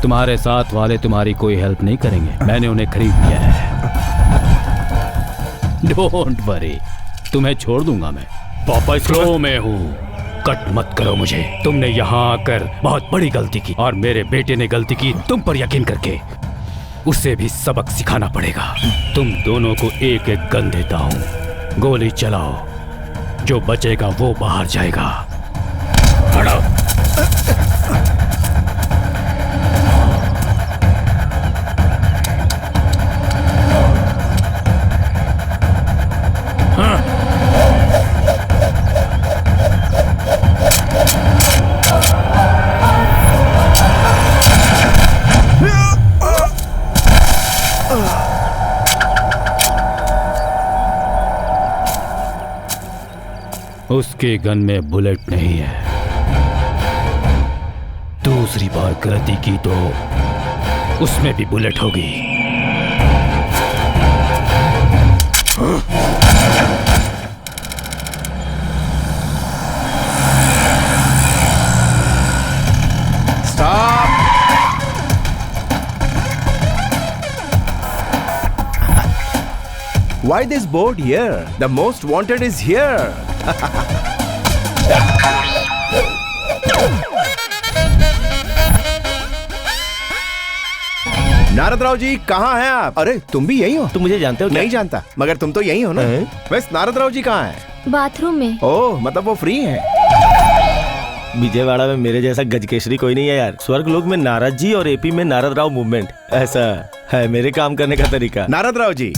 तुम्हारे साथ वाले तुम्हारी कोई हेल्प नहीं करेंगे, मैंने उन्हें खरीद लिया है। डोंट वरी, तुम्हें छोड़ दूंगा मैं। वापस लो मैं हूँ, कट मत करो मुझे। तुमने यहाँ आकर बहुत बड़ी गलती की और मेरे बेटे ने गलती की तुम पर यकीन करके। उसे भी सबक सिखाना पड़ेगा। तुम दोनों को एक एक गन देता हूँ, गोली चलाओ, जो बचेगा वो बाहर जाएगा। खड़ा। उसके गन में बुलेट नहीं है। दूसरी बार गलती की तो उसमें भी बुलेट होगी। Stop! Why this board here? The most wanted is here. Narad Rao ji कहाँ हैं आप? अरे तुम भी यही हो? तुम मुझे जानते हो क्या? नहीं जानता, मगर तुम तो यही हो ना? वैसे नारद राव जी कहाँ हैं? बाथरूम में। ओह, मतलब वो फ्री हैं। विजयवाड़ा में मेरे जैसा गजकेशरी कोई नहीं है यार। स्वर्गलोक में नारद जी और एपी में नारद राव मूवमेंट, ऐसा है मेरे काम करने का तरीका। Narad Rao ji,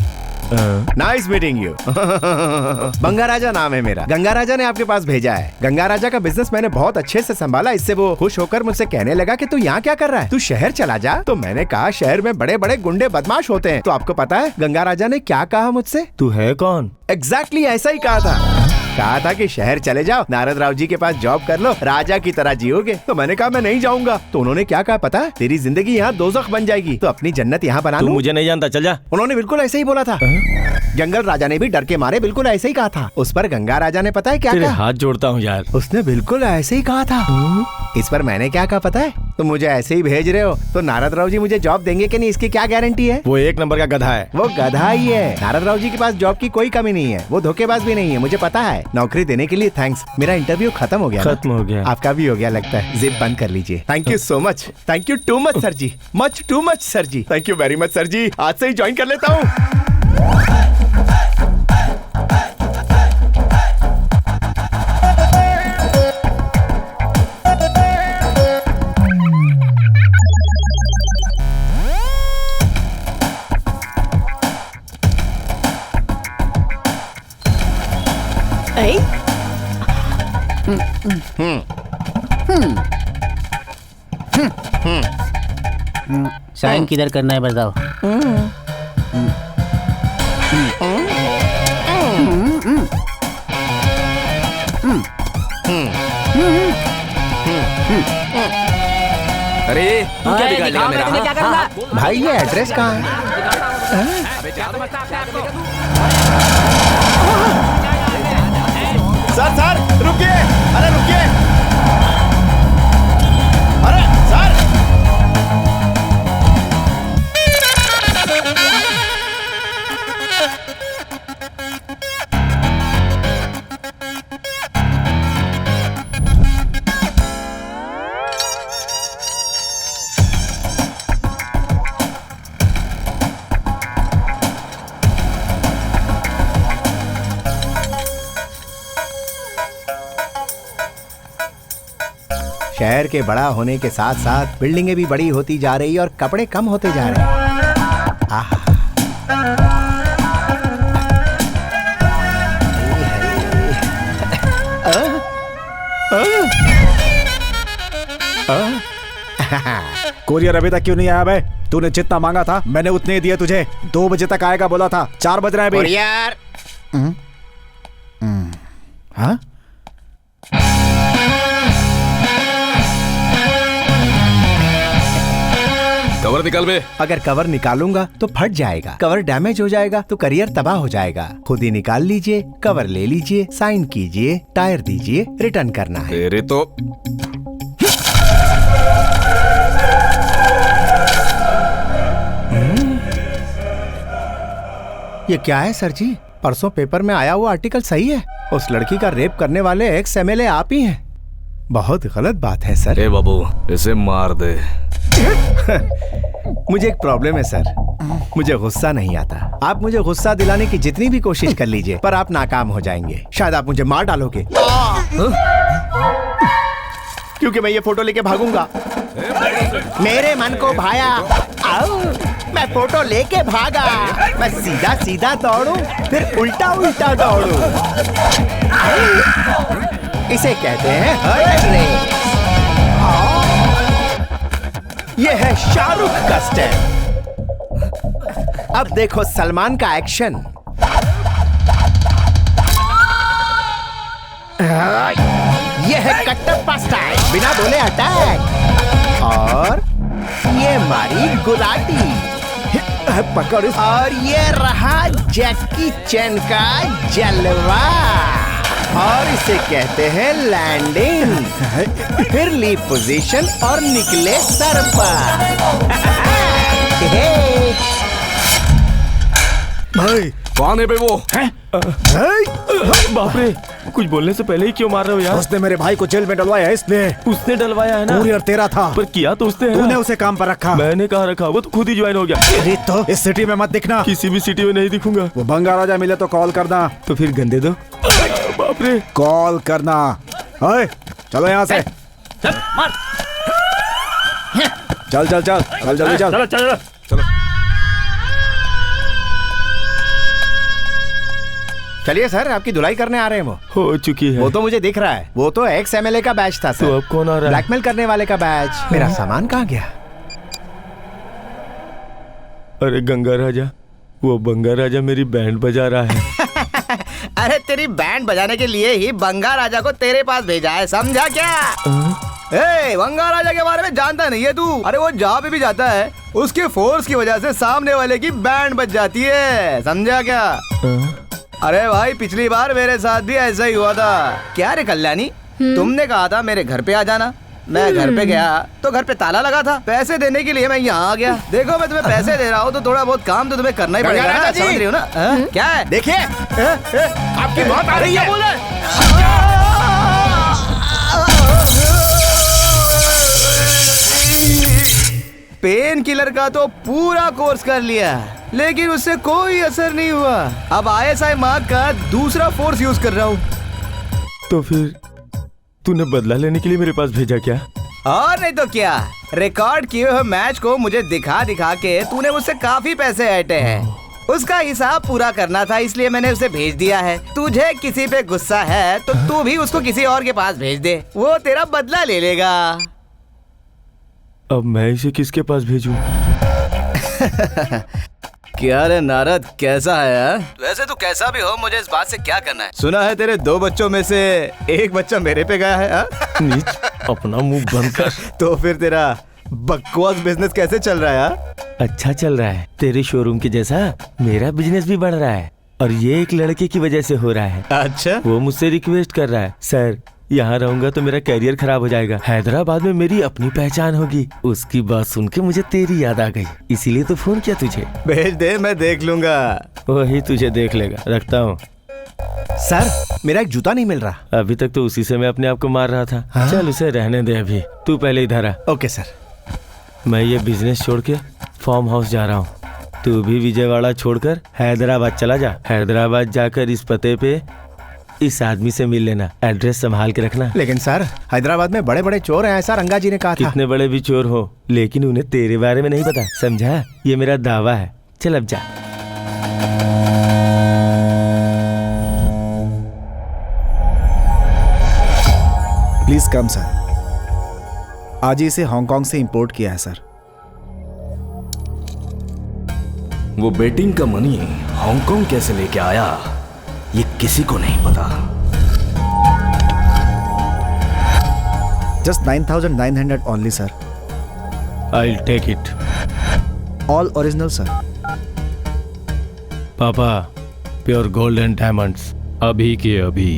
nice meeting you. Ganga राजा नाम है मेरा। गंगा राजा ने आपके पास भेजा है। गंगा राजा का बिजनेस मैंने बहुत अच्छे से संभाला, इससे वो खुश होकर मुझसे कहने लगा कि तू यहाँ क्या कर रहा है, तू शहर चला जा। तो मैंने कहा शहर में बड़े बड़े गुंडे बदमाश होते हैं। तो आपको पता है गंगा राजा ने क्या कहा मुझसे? तू है कौन? एग्जैक्टली ऐसा ही कहा था कि शहर चले जाओ, नारद राव जी के पास जॉब कर लो, राजा की तरह जियोगे। तो मैंने कहा मैं नहीं जाऊंगा। तो उन्होंने क्या कहा पता है? तेरी जिंदगी यहाँ दोज़ख बन जाएगी, तो अपनी जन्नत यहाँ बना तू लूं। मुझे नहीं जानता, चल जा। उन्होंने बिल्कुल ऐसे ही बोला था। जंगल राजा ने भी डर के मारे बिल्कुल ऐसे ही कहा था। उस पर गंगा राजा ने पता है क्या तेरे कहा? हाथ जोड़ता हूँ यार। उसने बिल्कुल ऐसे ही कहा था। इस पर मैंने क्या कहा पता है? तुम मुझे ऐसे ही भेज रहे हो तो नारद राव जी मुझे जॉब देंगे कि नहीं, इसकी क्या गारंटी है? वो एक नंबर का गधा है। वो गधा ही है। नारद राव जी के पास जॉब की कोई कमी नहीं है, वो धोखेबाज भी नहीं है, मुझे पता है। नौकरी देने के लिए थैंक्स। मेरा इंटरव्यू खत्म हो गया। खत्म हो गया। आपका भी हो गया लगता है। जिप बंद कर लीजिए। Thank you so much. Thank you too much sir ji. Much too much sir ji. Thank you very much sir ji. आज से ही ज्वाइन कर लेता हूँ। साइन किधर करना है बताओ। अरे तू क्या बिगाड़ लिया मेरा? क्या करूंगा? भाई ये एड्रेस कहाँ है? सर रुकिए। अरे रुकिए। अरे सर। शहर के बड़ा होने के साथ साथ बिल्डिंगें भी बड़ी होती जा रही और कपड़े कम होते जा रहे हैं। आहा। कोरियर अभी तक क्यों नहीं आया बे? तूने जितना मांगा था मैंने उतने ही दिए तुझे। 2 बजे तक आएगा बोला था, 4 बज रहे हैं अभी। यार हाँ? कवर निकाल बे। अगर कवर निकालूंगा तो फट जाएगा, कवर डैमेज हो जाएगा तो करियर तबाह हो जाएगा। खुद ही निकाल लीजिए, कवर ले लीजिए, साइन कीजिए, टायर दीजिए, रिटर्न करना है। तेरे तो ये क्या है सर जी? परसों पेपर में आया हुआ आर्टिकल सही है? उस लड़की का रेप करने वाले एक्स एमएलए आप ही हैं। बहुत गलत बात है सर। ए बाबू, इसे मार दे। मुझे एक प्रॉब्लम है सर, मुझे गुस्सा नहीं आता। आप मुझे गुस्सा दिलाने की जितनी भी कोशिश कर लीजिए, पर आप नाकाम हो जाएंगे। शायद आप मुझे मार डालोगे, क्योंकि मैं ये फोटो लेके भागूंगा। मेरे मन को भाया, आओ, मैं फोटो लेके भागा। मैं सीधा सीधा दौड़ूं, फिर उल्टा उल्टा दौड़ूं। इसे कहते हैं हर्ट रेस। ये है शाहरुख का स्टेप। अब देखो सलमान का एक्शन। ये है कटप्पा स्टाइल, बिना बोले अटैक। और ये मारी गुलाटी, पकड़। और ये रहा जैकी चैन का जलवा, और इसे कहते हैं लैंडिंग। फिर ली पोजीशन और निकले सर पर। भाई कौन है बे वो? बाप रे, कुछ बोलने से पहले ही क्यों मार रहे हो यार? उसने मेरे भाई को जेल में डलवाया है, इसलिए। उसने डलवाया है ना? कुरियर तेरा था, पर किया तो उसने है तूने ना? उसे काम पर रखा। मैंने कहाँ रखा? वो तो खुद ही ज्वाइन हो गया। अरे तो इस सिटी में मत दिखना। किसी भी सिटी में नहीं दिखूंगा। वो बंगा राजा मिले तो कॉल करना। तो फिर गंदे दो। बाप रे, कॉल करना। ओए, चलो यहाँ से। चल मार। चल चल चल चल जल्दी चल। चलो चलो चलो। चलिए सर, आपकी धुलाई करने आ रहे हैं। वो हो चुकी है। वो तो मुझे दिख रहा है। वो तो एक्स एमएलए का बैच था सर। तो अब कौन आ रहा है? ब्लैकमेल करने वाले का बैच। मेरा सामान कहाँ गया? अरे गंगा राजा, वो बंगा राजा मेरी बैंड बजा रहा है। अरे तेरी बैंड बजाने के लिए ही बंगा राजा को तेरे पास भेजा है, समझा क्या? ए, बंगा राजा के बारे में जानता नहीं है तू? अरे वो जहाँ पे भी जाता है, उसके फोर्स की वजह से सामने वाले की बैंड बज जाती है, समझा क्या? अरे भाई, पिछली बार मेरे साथ भी ऐसा ही हुआ था। क्या रे कल्याणी, तुमने कहा था मेरे घर पे आ जाना। मैं घर पे गया तो घर पे ताला लगा था। पैसे देने के लिए मैं यहाँ आ गया। देखो, मैं तुम्हें पैसे दे रहा हूँ तो थोड़ा बहुत काम तो तुम्हें करना ही पड़ेगा ना, समझ रही हो ना? क्या है? देखिए, आपकी मौत आ रही है। पेन किलर का तो पूरा कोर्स कर लिया, लेकिन उससे कोई असर नहीं हुआ। अब ISI मार्क का दूसरा फोर्स यूज कर रहा हूँ। तो फिर तूने बदला लेने के लिए मेरे पास भेजा क्या? और नहीं तो क्या, रिकॉर्ड किए हुए मैच को मुझे दिखा दिखा के तूने मुझसे काफी पैसे ऐंठे हैं। उसका हिसाब पूरा करना था, इसलिए मैंने उसे भेज दिया है। तुझे किसी पे गुस्सा है तो तू भी उसको किसी और के पास भेज दे, वो तेरा बदला ले लेगा। अब मैं इसे किसके पास भेजूं? क्या रे नारद, कैसा है यार? वैसे तू कैसा भी हो, मुझे इस बात से क्या करना है? सुना है तेरे 2 बच्चों में से एक बच्चा मेरे पे गया है, हा? नीच, अपना मुंह बंद कर। तो फिर तेरा बकवास बिजनेस कैसे चल रहा है यार? अच्छा चल रहा है। तेरे शोरूम के जैसा मेरा बिजनेस भी बढ़ रहा है, और ये एक लड़के की वजह से हो रहा है। अच्छा, वो मुझसे रिक्वेस्ट कर रहा है, सर यहाँ रहूंगा तो मेरा कैरियर खराब हो जाएगा, हैदराबाद में मेरी अपनी पहचान होगी। उसकी बात सुन के मुझे तेरी याद आ गई, इसीलिए तो फोन किया तुझे। भेज दे, मैं देख लूंगा। वही तुझे देख लेगा। रखता हूँ। सर, मेरा एक जूता नहीं मिल रहा। अभी तक तो उसी से मैं अपने आप को मार रहा था। हाँ? चल उसे रहने दे, अभी तू पहले इधर आ। Okay sir. मैं ये बिजनेस छोड़ के फार्म हाउस जा रहा हूँ। तू भी विजयवाड़ा छोड़कर हैदराबाद चला जा। हैदराबाद जाकर इस पते पे इस आदमी से मिल लेना। एड्रेस संभाल के रखना। लेकिन सर, हैदराबाद में बड़े बड़े चोर हैं, ऐसा रंगा जी ने कहा था। कितने बड़े भी चोर हो, लेकिन उन्हें तेरे बारे में नहीं पता, समझा? ये मेरा दावा है। चल अब जा। Please come sir. आज ही इसे हांगकांग से इंपोर्ट किया है सर। वो बेटिंग का मनी हांगकांग कैसे लेके आया, ये किसी को नहीं पता। Just 9,900 only sir. I'll take it. All original sir. पापा, प्योर गोल्ड एंड डायमंड्स। अभी के अभी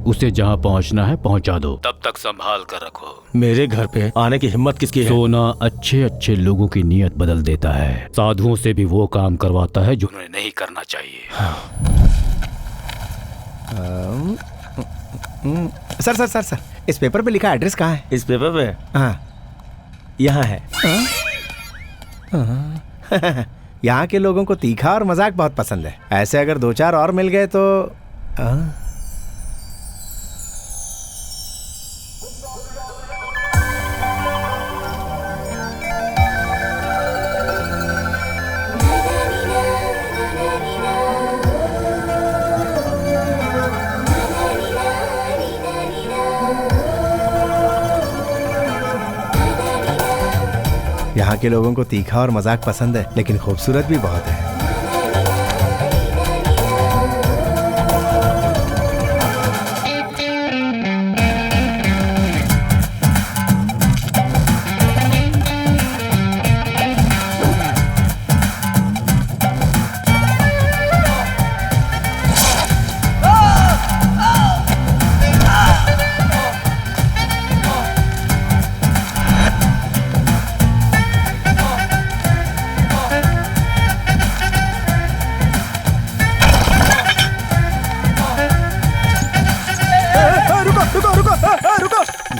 उसे जहाँ पहुँचना है पहुँचा दो, तब तक संभाल कर रखो। मेरे घर पे आने की हिम्मत किसकी है? सोना अच्छे अच्छे लोगों की नीयत बदल देता है, साधुओं से भी वो काम करवाता है जो उन्हें नहीं करना चाहिए। सर सर सर सर, इस पेपर पे लिखा एड्रेस कहाँ है? इस पेपर पे हाँ। यहाँ है। यहाँ के लोगों को तीखा और मजाक बहुत पसंद है। ऐसे अगर 2-4 और मिल गए तो यहाँ के लोगों को तीखा और मजाक पसंद है, लेकिन खूबसूरत भी बहुत है।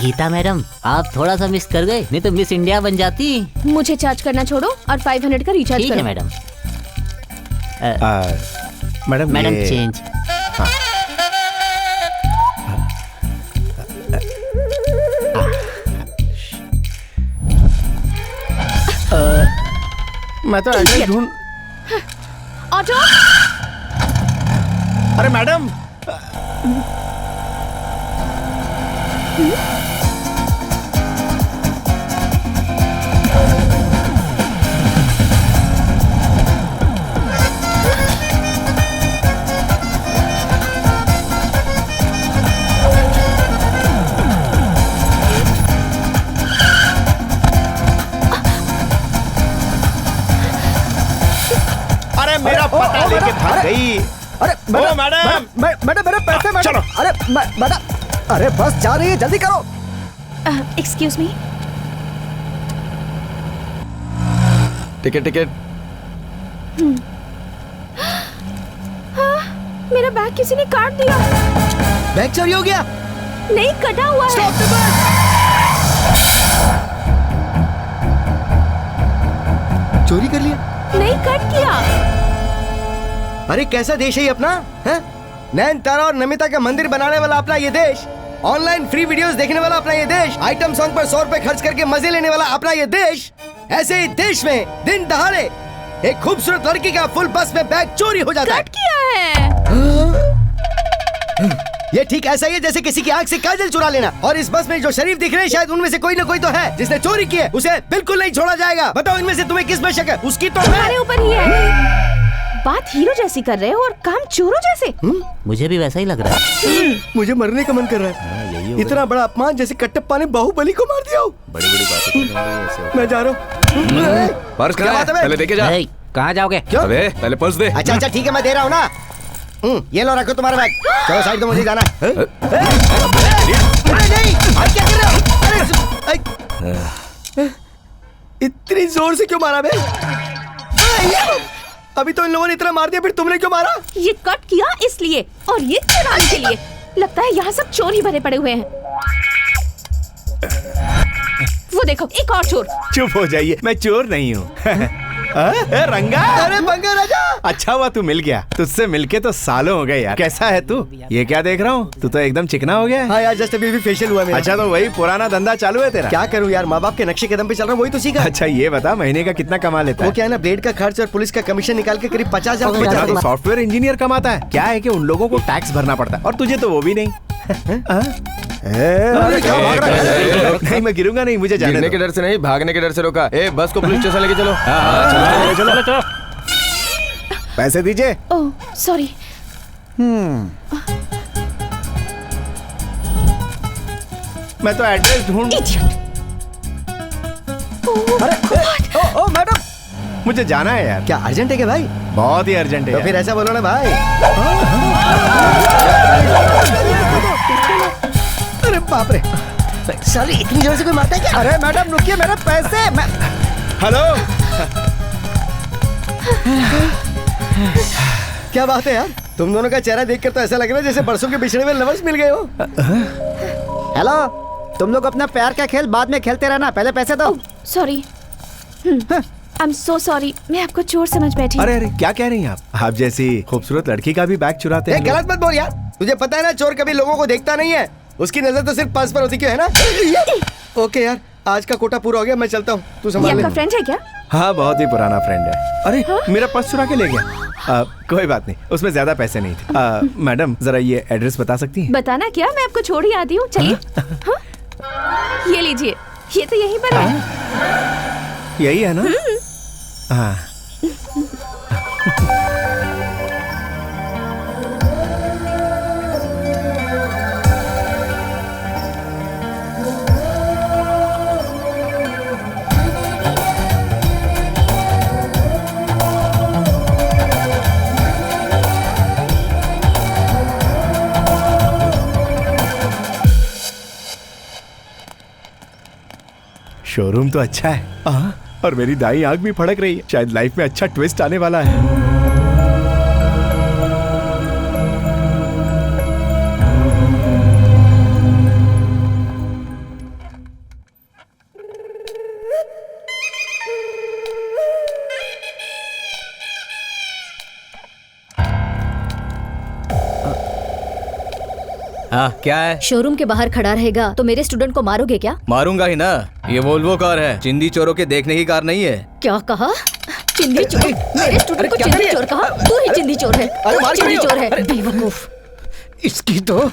गीता मैडम, आप थोड़ा सा मिस कर गए, नहीं तो मिस इंडिया बन जाती। मुझे चार्ज करना छोड़ो और 500 का रिचार्ज ठीक करो। है मैडम। मैडम मैडम ये- चेंज। मैं तो एड्रेस ढूंढ। ऑटो। अरे मैडम, अरे मेरा पता लेके भाग गई। अरे ओ मैडम, मैडम मेरे पैसे मैडम। चलो। अरे मैडम, अरे बस जा रही है, जल्दी करो। Excuse me. Ticket ticket. मेरा बैग किसी ने काट दिया। बैग चोरी हो गया। नहीं, कटा हुआ है। चोरी कर लिया। नहीं, कट किया। अरे कैसा देश है ये अपना, है? नैन तारा और नमिता का मंदिर बनाने वाला अपना ये देश, ऑनलाइन फ्री वीडियोस देखने वाला अपना ये देश, आइटम सॉन्ग पर 100 रुपए खर्च करके मजे लेने वाला अपना ये देश। ऐसे ही देश में दिन दहाड़े एक खूबसूरत लड़की का फुल बस में बैग चोरी हो जाता है। कट किया है। ये ठीक ऐसा ही है जैसे किसी की आंख से काजल चुरा लेना। और इस बस में जो शरीफ दिख रहे हैं, शायद उनमें से कोई ना कोई तो है जिसने चोरी की है। उसे बिल्कुल नहीं छोड़ा जाएगा। बताओ इनमें से तुम्हें किस में शक है? उसकी तो तुम्हारे ऊपर ही है। बात हीरो जैसी कर रहे हो और काम चोरों जैसे। मुझे भी वैसा ही लग रहा है। मुझे मरने का मन कर रहा है। इतना बड़ा अपमान जैसे कट्टप्पा ने बाहुबली को मार दिया हो। बड़ी बड़ी बातें। मैं जा रहा हूँ। पर्स क्या क्या बात है है? बे? पहले देके जा। ए, कहाँ जाओगे? क्यों? अबे पहले पर्स दे। अच्छा अच्छा ठीक है, मैं दे रहा हूँ ना। ये लो, रखो तुम्हारा बैग। चलो साइड दो, मुझे जाना है। अरे नहीं, आप क्या कर रहे हो? अरे, इतनी जोर से क्यों मारा बे? अभी तो इन लोगों ने इतना मार दिया, फिर तुमने क्यों मारा? ये कट किया इसलिए और ये चुराने के लिए। लगता है यहाँ सब चोर ही भरे पड़े हुए हैं। वो देखो, एक और चोर। चुप हो जाइए, मैं चोर नहीं हूँ। रंगा, अरे बंगा राजा, अच्छा हुआ तू मिल गया। तुझसे मिलके तो सालों हो गए यार। कैसा है तू? ये क्या देख रहा हूँ, तू तो एकदम चिकना हो गया है। हाँ यार, जस्ट अभी भी फेशियल हुआ मेरा। अच्छा, तो वही पुराना धंधा चालू है तेरा? क्या करूँ यार, माँ बाप के नक्शे कदम पे चल रहा हूँ, वही तो सीखा। अच्छा ये बता, महीने का कितना कमा लेता वो है? क्या है ना, ब्लेड का खर्च और पुलिस का कमीशन निकाल के करीब 50,000 रुपए अच्छा, बचा तो सॉफ्टवेयर इंजीनियर कमाता है। क्या है कि उन लोगों को टैक्स भरना पड़ता है और तुझे तो वो भी नहीं। अरे क्या भाग रहा है? नहीं, मैं गिरूंगा नहीं, मुझे जाने गिरने के दो। डर से नहीं, भागने के डर से रोका। ए बस को पुलिस स्टेशन लेके चलो। चलो चलो, पैसे दीजिए। Oh sorry. मैं तो एड्रेस ढूंढ। इडियट। ओ मैडम, मुझे जाना है यार। क्या अर्जेंट है क्या भाई? बहुत ही अर्जेंट है तो यार। फिर ऐसा बोलो ना भाई। अरे बाप रे, साली इतनी जोर से कोई मारता है क्या? अरे मैडम रुकिए, मेरे पैसे। हेलो। क्या बात है यार, तुम दोनों का चेहरा देखकर तो ऐसा लग रहा है जैसे बरसों के बिछड़े हुए लवर्स मिल गए हो। हेलो, तुम लोग अपना प्यार का खेल बाद में खेलते रहना, पहले पैसे दो। Sorry, I am so sorry, मैं आपको चोर समझ बैठी। अरे अरे क्या कह रही हैं आप जैसी खूबसूरत लड़की का भी बैग चुराते हैं। गलत मत बोल यार, तुझे पता है ना चोर कभी लोगों को देखता नहीं है, उसकी नजर तो सिर्फ पर्स पर होती क्यों है ना। ओके यार, आज का कोटा पूरा हो गया, मैं चलता हूँ, तू ये संभाल ले। आपका फ्रेंड है क्या? हाँ, बहुत ही पुराना फ्रेंड है। अरे मेरा पर्स चुरा के ले गया। कोई बात नहीं, उसमें ज्यादा पैसे नहीं थे। मैडम जरा ये एड्रेस बता सकती हैं? बताना क्या, मैं आपको छोड़ ही आती हूँ। चलिए। ये लीजिए, ये तो यहीं पर है। यही है ना? हाँ। शोरूम तो अच्छा है। और मेरी दाई आंख भी फड़क रही है, शायद लाइफ में अच्छा ट्विस्ट आने वाला है। हाँ क्या है? शोरूम के बाहर खड़ा रहेगा तो मेरे स्टूडेंट को मारोगे क्या? मारूंगा ही ना, ये वोल्वो कार है, चिंदी चोरों के देखने की कार नहीं है। क्या कहा? चिंदी चोर? मेरे स्टूडेंट को चिंदी चोर कहा? तू ही चिंदी चोर है, तू ही चिंदी चोर है, बेवकूफ। इसकी तो उस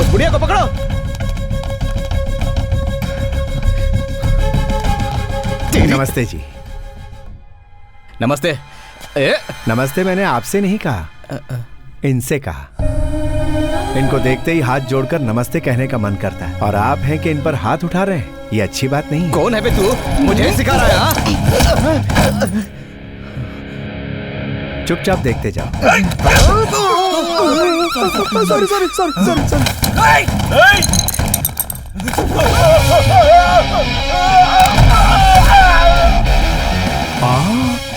बुढ़िया को पकड़ो। नमस्ते जी। नमस्ते। नमस्ते मैंने आपसे नहीं कहा, इनसे कहा। इनको देखते ही हाथ जोड़कर नमस्ते कहने का मन करता है, और आप हैं कि इन पर हाथ उठा रहे हैं, ये अच्छी बात नहीं है। कौन है बे तू? मुझे सिखा रहा है? चुपचाप देखते जाओ।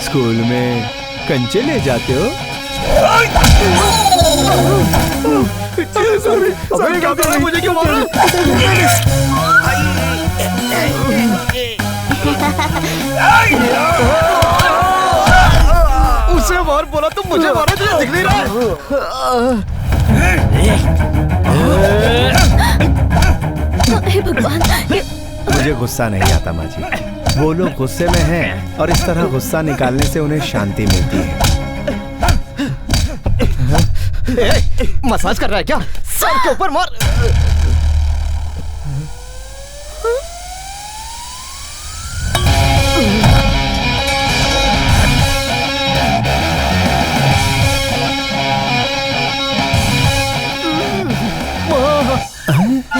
स्कूल में कंचे ले जाते हो? मुझे क्यों मार रहा? उसे मार बोला तुम मुझे मारो, तुझे दिख नहीं रहा? हे भगवान, मुझे गुस्सा नहीं आता माँ जी। वो लोग गुस्से में हैं और इस तरह गुस्सा निकालने से उन्हें शांति मिलती है। मसाज कर रहा है क्या? सर के ऊपर मार।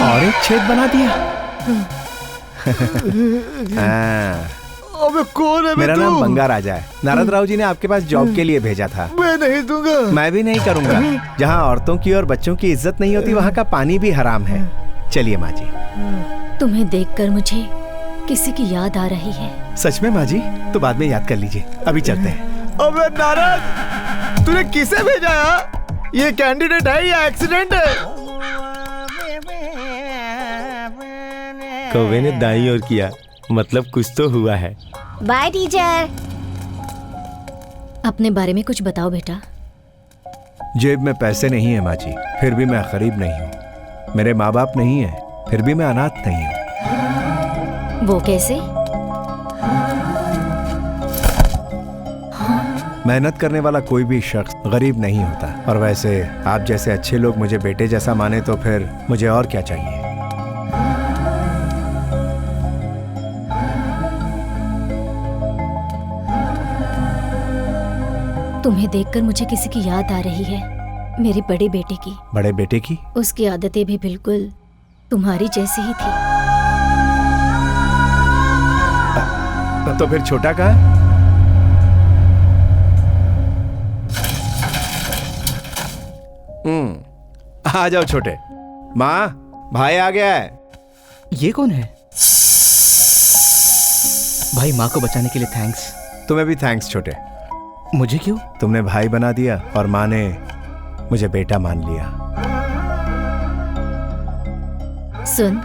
और एक छेद बना दिया। अबे कौन है? मेरा नाम बंगा राजा है। नारद राव जी ने आपके पास जॉब के लिए भेजा था। मैं नहीं दूंगा। मैं भी नहीं करूंगा। जहाँ औरतों की और बच्चों की इज्जत नहीं होती, वहाँ का पानी भी हराम है। चलिए माँ जी। तुम्हें देखकर मुझे किसी की याद आ रही है। सच में माँ जी? तो बाद में याद कर लीजिए, अभी चलते हैं। अबे नारद, तूने किसे भेजा? ये कैंडिडेट है या एक्सीडेंट है? कौवे ने दाईं ओर किया, मतलब कुछ तो हुआ है। Bye teacher. अपने बारे में कुछ बताओ बेटा। जेब में पैसे नहीं है माँ जी, फिर भी मैं गरीब नहीं हूँ। मेरे माँ बाप नहीं है, फिर भी मैं अनाथ नहीं हूँ। वो कैसे? मेहनत करने वाला कोई भी शख्स गरीब नहीं होता। और वैसे आप जैसे अच्छे लोग मुझे बेटे जैसा माने तो फिर मुझे और क्या चाहिए। तुम्हें देखकर मुझे किसी की याद आ रही है, मेरे बड़े बेटे की। बड़े बेटे की? उसकी आदतें भी बिल्कुल तुम्हारी जैसी ही थी। तो फिर छोटा का? आ जाओ छोटे। माँ, भाई आ गया है। ये कौन है? भाई, माँ को बचाने के लिए थैंक्स। तुम्हें भी थैंक्स छोटे। मुझे क्यों? तुमने भाई बना दिया और माँ ने मुझे बेटा मान लिया। सुन,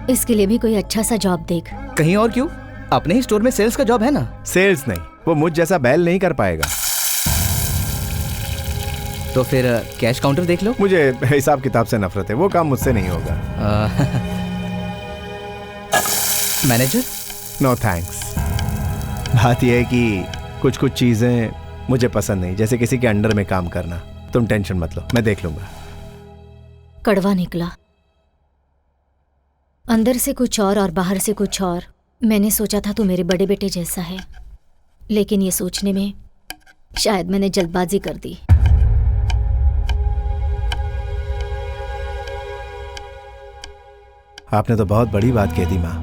इसके लिए भी कोई अच्छा सा जॉब देख। कहीं और क्यों? अपने ही स्टोर में सेल्स का जॉब है ना। सेल्स नहीं, वो मुझ जैसा बैल नहीं कर पाएगा। तो फिर कैश काउंटर देख लो। मुझे हिसाब किताब से नफरत है, वो काम मुझसे नहीं होगा। मैनेजर? No thanks. बात यह है कि कुछ कुछ चीजें मुझे पसंद नहीं, जैसे किसी के अंडर में काम करना। तुम टेंशन मत लो, मैं देख लूंगा। कड़वा निकला, अंदर से कुछ और बाहर से कुछ और। मैंने सोचा था तू मेरे बड़े बेटे जैसा है, लेकिन ये सोचने में शायद मैंने जल्दबाजी कर दी। आपने तो बहुत बड़ी बात कह दी माँ।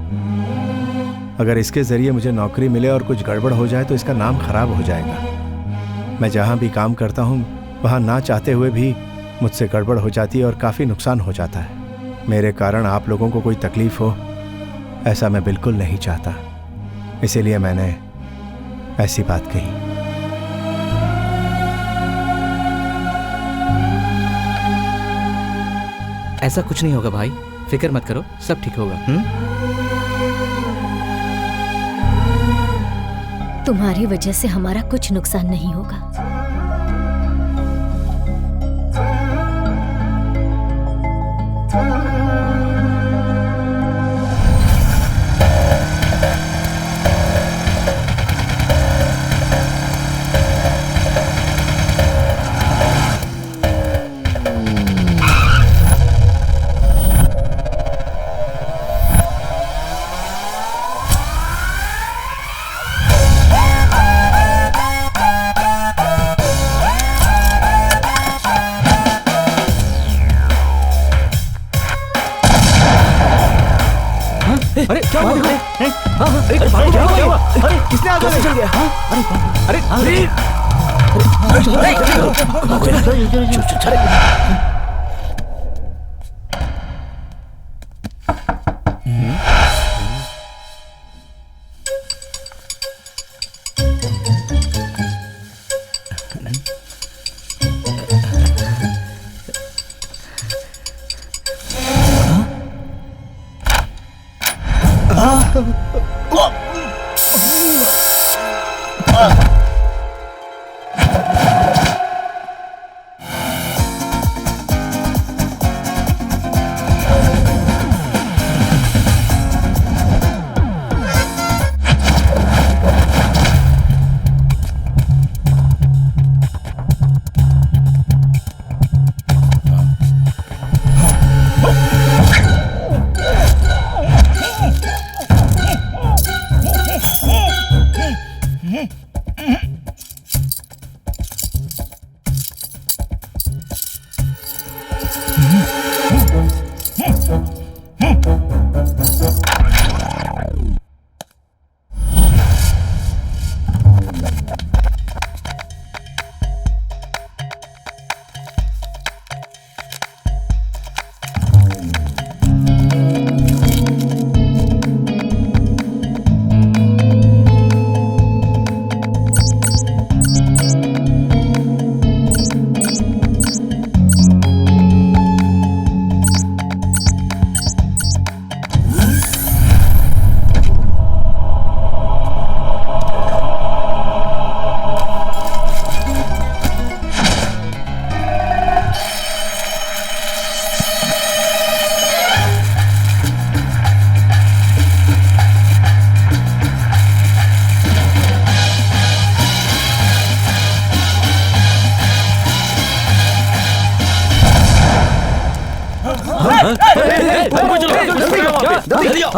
अगर इसके जरिए मुझे नौकरी मिले और कुछ गड़बड़ हो जाए तो इसका नाम खराब हो जाएगा। मैं जहाँ भी काम करता हूँ वहाँ ना चाहते हुए भी मुझसे गड़बड़ हो जाती है और काफ़ी नुकसान हो जाता है। मेरे कारण आप लोगों को कोई तकलीफ हो, ऐसा मैं बिल्कुल नहीं चाहता। इसीलिए मैंने ऐसी बात कही। ऐसा कुछ नहीं होगा भाई, फिक्र मत करो, सब ठीक होगा। तुम्हारी वजह से हमारा कुछ नुकसान नहीं होगा। अरे क्या हुआ? अरे क्या हुआ? अरे किसने आग चल गया? अरे अरे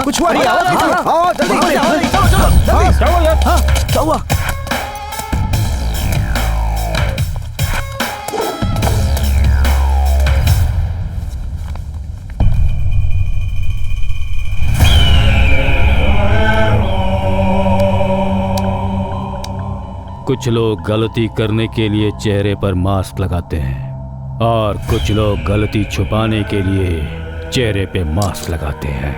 कुछ हुआ? क्या हुआ? कुछ लोग गलती करने के लिए चेहरे पर मास्क लगाते हैं और कुछ लोग गलती छुपाने के लिए चेहरे पे मास्क लगाते हैं।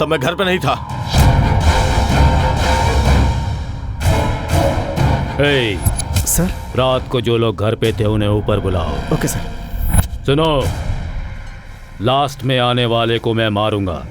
तब मैं घर पे नहीं था। ए, सर रात को जो लोग घर पे थे उन्हें ऊपर बुलाओ। Okay sir. सुनो, लास्ट में आने वाले को मैं मारूंगा।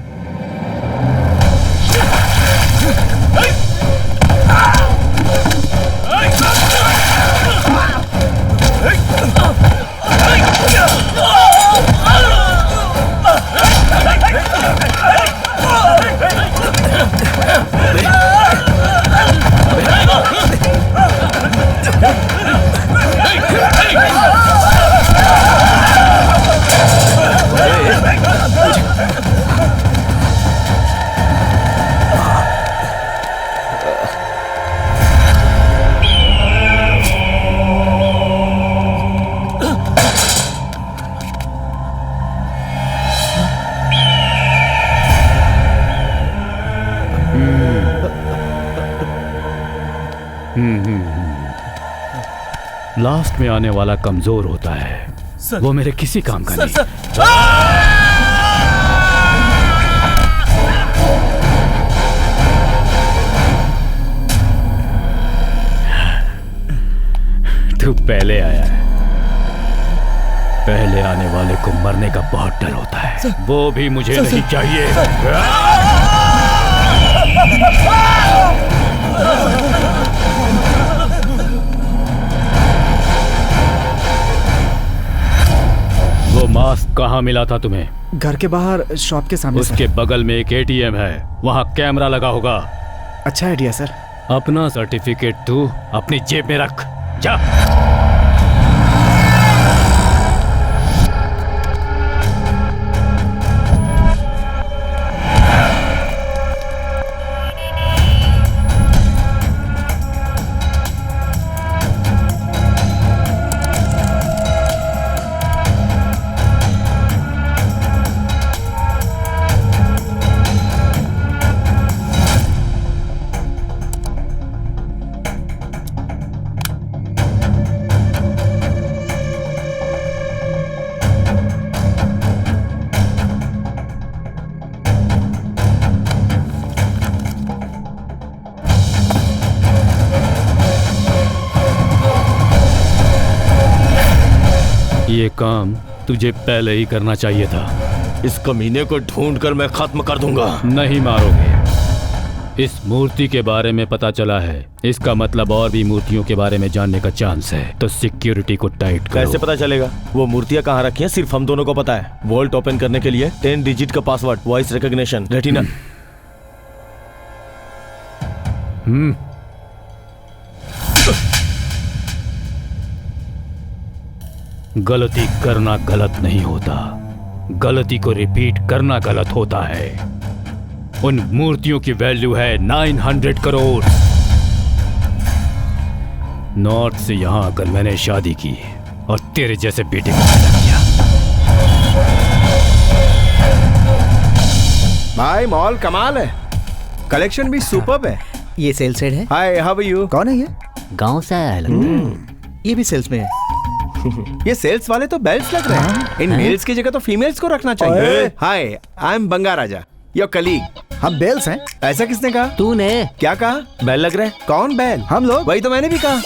लास्ट में आने वाला कमजोर होता है, वो मेरे किसी काम का नहीं। तू पहले आया है। पहले आने वाले को मरने का बहुत डर होता है, वो भी मुझे नहीं चाहिए। वो मास्क कहाँ मिला था तुम्हें? घर के बाहर शॉप के सामने। उसके बगल में एक एटीएम है, वहाँ कैमरा लगा होगा। अच्छा आइडिया सर। अपना सर्टिफिकेट तू अपनी जेब में रख, जा। ये काम तुझे पहले ही करना चाहिए था। इस कमीने को ढूंढकर मैं खत्म कर दूंगा। नहीं मारोगे। इस मूर्ति के बारे में पता चला है, इसका मतलब और भी मूर्तियों के बारे में जानने का चांस है, तो सिक्योरिटी को टाइट करो। कैसे पता चलेगा? वो मूर्तियां कहाँ रखी हैं सिर्फ हम दोनों को पता है। वॉल्ट ओपन करने के लिए 10 डिजिट का पासवर्ड, वॉइस रिकॉग्निशन, रेटिना। गलती करना गलत नहीं होता, गलती को रिपीट करना गलत होता है। उन मूर्तियों की वैल्यू है 900 करोड़। नॉर्थ से यहां आकर मैंने शादी की और तेरे जैसे बेटे को पैदा किया। भाई मॉल कमाल है, कलेक्शन भी सुपर्ब है। ये सेल्स हेड है। हाय, हाउ आर यू? कौन है ये? गांव से आया है। ये भी सेल्स में है। ये सेल्स वाले तो बेल्ट्स लग रहे हैं। इन मेल्स की जगह तो फीमेल्स को रखना चाहिए। Hi, I am Banga Raja, your colleague. हम बेल्स हैं। ऐसा किसने कहा? तूने। क्या कहा? बैल लग रहा है। कौन बैल? हम लोग। वही तो मैंने भी कहा।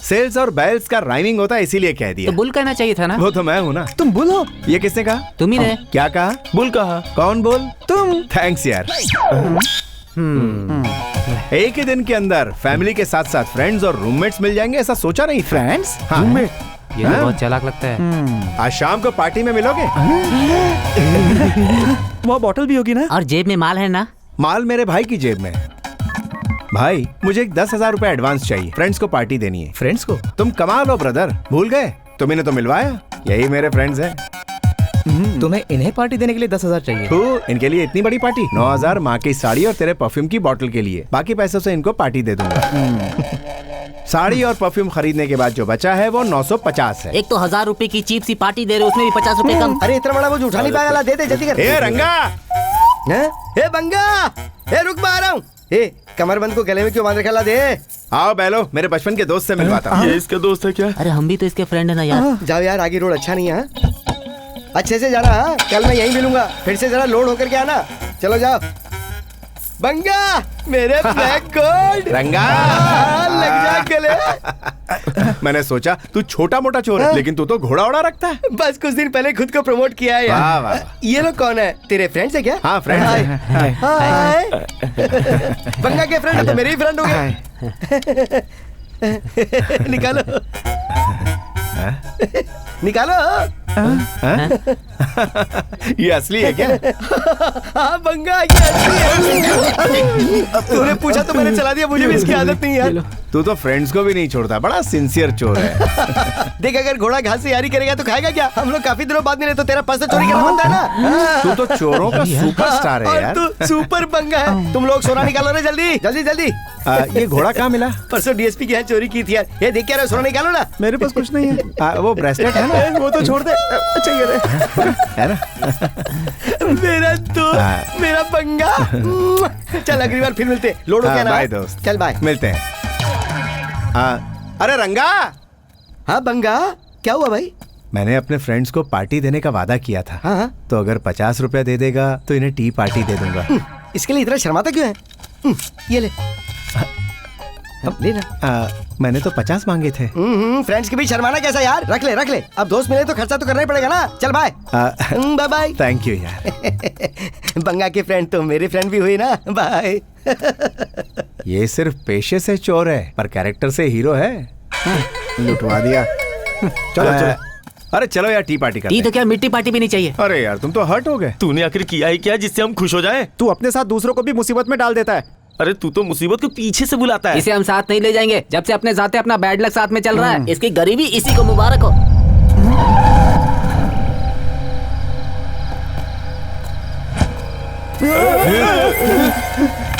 सेल्स और बैल्स का राइमिंग होता है, इसीलिए कह दिया। तो बुल कहना चाहिए था ना। वो तो मैं हूँ ना। तुम बुल हो? ये किसने कहा? तुम ही ने। क्या कहा? बुल कहा। कौन बोल? तुम। थैंक्स यार। एक ही दिन के अंदर फैमिली के साथ साथ फ्रेंड्स और रूममेट्स मिल जाएंगे, ऐसा सोचा नहीं। फ्रेंड्स? हाँ। रूममेट? ये तो बहुत चालाक लगता है। आज शाम को पार्टी में मिलोगे? वो बॉटल भी होगी ना? और जेब में माल है ना? माल मेरे भाई की जेब में। भाई मुझे 10,000 रुपए एडवांस चाहिए, फ्रेंड्स को पार्टी देनी है। फ्रेंड्स को? तुम कमा लो ब्रदर, भूल गए? तुम्हें तो मिलवाया, यही मेरे फ्रेंड्स हैं। तुम्हें इन्हें पार्टी देने के लिए 10,000 चाहिए? तो इनके लिए इतनी बड़ी पार्टी? 9,000 माँ की साड़ी और तेरे परफ्यूम की बोतल के लिए, बाकी पैसों से इनको पार्टी दे दूंगा। साड़ी और परफ्यूम खरीदने के बाद जो बचा है वो 950 है। एक तो 1,000 रुपए की चीप सी पार्टी दे रहे, उसमें भी 50 रुपए कम। अरे इतना बड़ा वो उठा नहीं पाया, दे दे जल्दी कर। ए रंगा, ए बंगा, ए रुक, मैं आ रहा हूँ। ए कमरबंद को गले में क्यों बांध रखा? ला दे। आओ बैलो, मेरे बचपन के दोस्त से मिलवाता हूँ। ये इसका दोस्त है क्या? अरे हम भी तो इसके फ्रेंड है ना यार। जाओ यार, आगे रोड अच्छा नहीं है। अच्छे से जाना। हाँ, कल मैं यहीं मिलूंगा। फिर से जरा लोड होकर के आना। चलो जाओ। बंगा, मेरे ब्लैक गोल्ड। रंगा लग जा गले। मैंने सोचा तू छोटा मोटा चोर है, लेकिन तू तो घोड़ा उड़ा रखता है। बस कुछ दिन पहले खुद को प्रमोट किया है वाह, यार। वाह। ये लोग कौन है? तेरे फ्रेंड्स है क्या? हाँ, फ्रेंड्स हैं। हाय। बंगा के फ्रेंड तो मेरे ही फ्रेंड हो गए। निकालो निकालो। ये असली है क्या? हाँ बंगा, ये असली है। तूने पूछा तो मैंने चला दिया, मुझे भी इसकी आदत नहीं है। तू तो फ्रेंड्स को भी नहीं छोड़ता, बड़ा सिंसियर चोर है। देख, अगर घोड़ा घास से यारी करेगा तो खाएगा क्या? हम लोग काफी दिनों बाद मिले तो तेरा पर्स तो चोरी करना बनता है ना। तू तो चोरों का सुपरस्टार है और यार। तू सुपर बंगा है। तुम लोग सोना निकालो ना, जल्दी जल्दी जल्दी। ये घोड़ा कहाँ मिला? परसों डीएसपी के यहाँ चोरी की थी यार। ये देख क्या रहे, सोना निकालो ना। मेरे पास कुछ नहीं है। वो ब्रेसलेट है ना? वो तो छोड़ दे। अच्छा ये है ना? मेरा दोस्त, मेरा बंगा। चल अगली बार फिर मिलते। लोडो क्या ना? बाय दोस्त। चल बाय। मिलते हैं। अरे रंगा। हाँ बंगा, क्या हुआ भाई? मैंने अपने फ्रेंड्स को पार्टी देने का वादा किया था। हाँ? तो अगर 50 रुपया दे देगा तो इन्हें टी पार्टी दे दूंगा। इसके लिए इतना शर्माता क्यों है? ये ले। ले ना। मैंने तो 50 मांगे थे। फ्रेंड्स के बीच शर्माना कैसा यार? रख ले रख ले। अब दोस्त मिले तो खर्चा तो करना ही पड़ेगा ना। चल bye. Bye bye. Thank you यार। बंगा के फ्रेंड तो मेरे फ्रेंड भी हुई ना। बाय। ये सिर्फ पेशे से चोर है, पर कैरेक्टर से हीरो है। लुटवा दिया। चलो चलो। अरे चलो यार, टी पार्टी करते टी हैं। तो क्या मिट्टी पार्टी भी नहीं चाहिए। अरे यार, तुम तो हर्ट हो गए। तूने आखिर किया ही क्या जिससे हम खुश हो जाएं? तू अपने साथ दूसरों को भी मुसीबत में डाल देता है। अरे तू तो मुसीबत को पीछे से बुलाता है। इसे हम साथ नहीं ले जाएंगे। जब से अपने साथ अपना बैड लक साथ में चल रहा है, इसकी गरीबी इसी को मुबारक हो।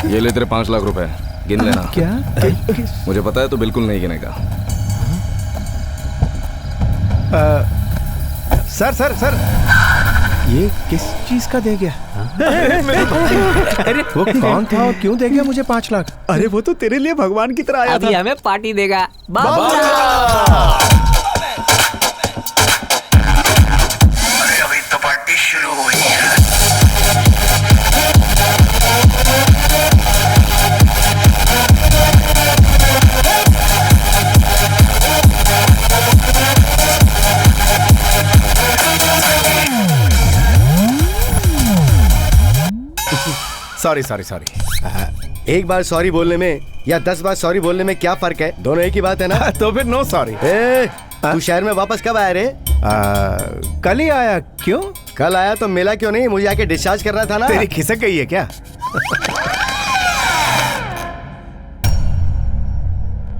ये ले तेरे 5 लाख रुपए, गिन लेना। क्या? मुझे पता है तो बिल्कुल नहीं गिनेगा। सर सर सर, ये किस चीज का दे गया? अरे वो कौन था और क्यों दे गया मुझे 5 लाख? अरे वो तो तेरे लिए भगवान की तरह आया अभी था। हमें पार्टी देगा। अभी तो पार्टी शुरू हुई है। Sorry sorry sorry. एक बार सॉरी बोलने में या 10 बार सॉरी बोलने में क्या फर्क है? दोनों एक ही बात है ना। तो फिर नो सॉरी। तू शहर में वापस कब आया रे? कल ही आया। क्यों? कल आया तो मिला क्यों नहीं? मुझे आके डिस्चार्ज करना था ना। तेरी खिसक गई है क्या?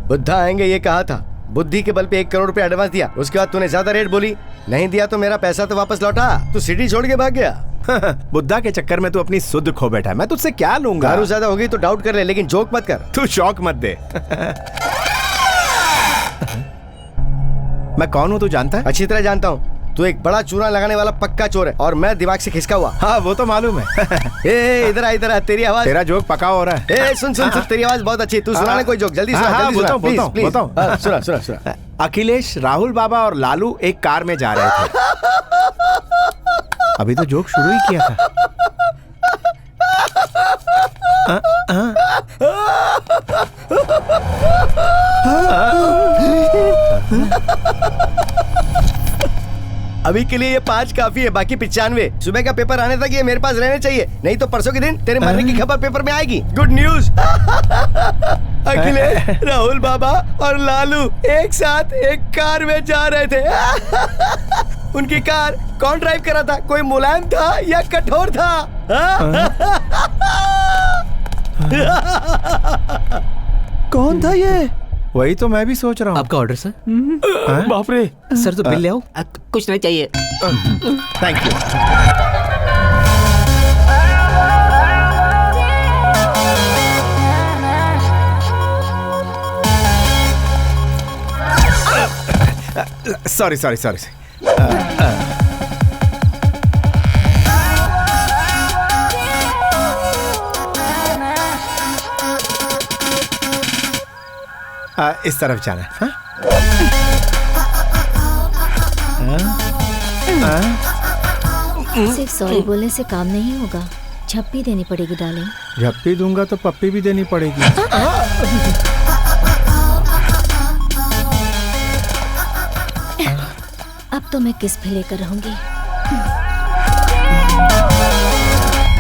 बुद्धा आएंगे ये कहा था। बुद्धि के बल पे 1 करोड़ रुपए एडवांस दिया। उसके बाद तूने ज्यादा रेट बोली, नहीं दिया तो मेरा पैसा तो वापस लौटा। तू सिटी छोड़ के भाग गया। बुद्धा के चक्कर में तू अपनी सुध खो बैठा है। मैं तुझसे क्या लूंगा? दारू ज्यादा होगी तो डाउट कर ले, लेकिन जोक मत कर। तू शौक मत दे। मैं कौन हूँ तू जानता है? अच्छी तरह जानता हूँ। तू एक बड़ा चूना लगाने वाला पक्का चोर है और मैं दिमाग से खिसका हुआ। हाँ वो तो मालूम है। इधर आ तेरी आवाज। तेरा जोक पका हो रहा है। सुन सुन सुन, तेरी आवाज बहुत अच्छी। तू सुनाने कोई जोक जल्दी सुना, जल्दी सुना, प्लीज प्लीज। सुना सुना सुना। अखिलेश, राहुल बाबा और लालू एक कार में जा रहे थे। अभी तो जोक शुरू ही किया था। अभी के लिए ये 5 काफी है, बाकी 95। सुबह का पेपर आने तक ये मेरे पास रहने चाहिए, नहीं तो परसों के दिन तेरे मरने की खबर पेपर में आएगी। Good news. अखिलेश, राहुल बाबा और लालू एक साथ एक कार में जा रहे थे। उनकी कार कौन ड्राइव कर रहा था? कोई मुलायम था या कठोर था? कौन था ये? वही तो मैं भी सोच रहा हूँ। आपका ऑर्डर सर। बाप रे। सर तो बिल ले आओ। कुछ नहीं चाहिए। Thank you. Sorry sorry sorry. इस तरफ जाना। हाँ? सिर्फ सॉरी बोलने से काम नहीं होगा, झप्पी देनी पड़ेगी डार्लिंग। झप्पी दूंगा तो पप्पी भी देनी पड़ेगी। अब तो मैं किस भी लेकर रहूंगी।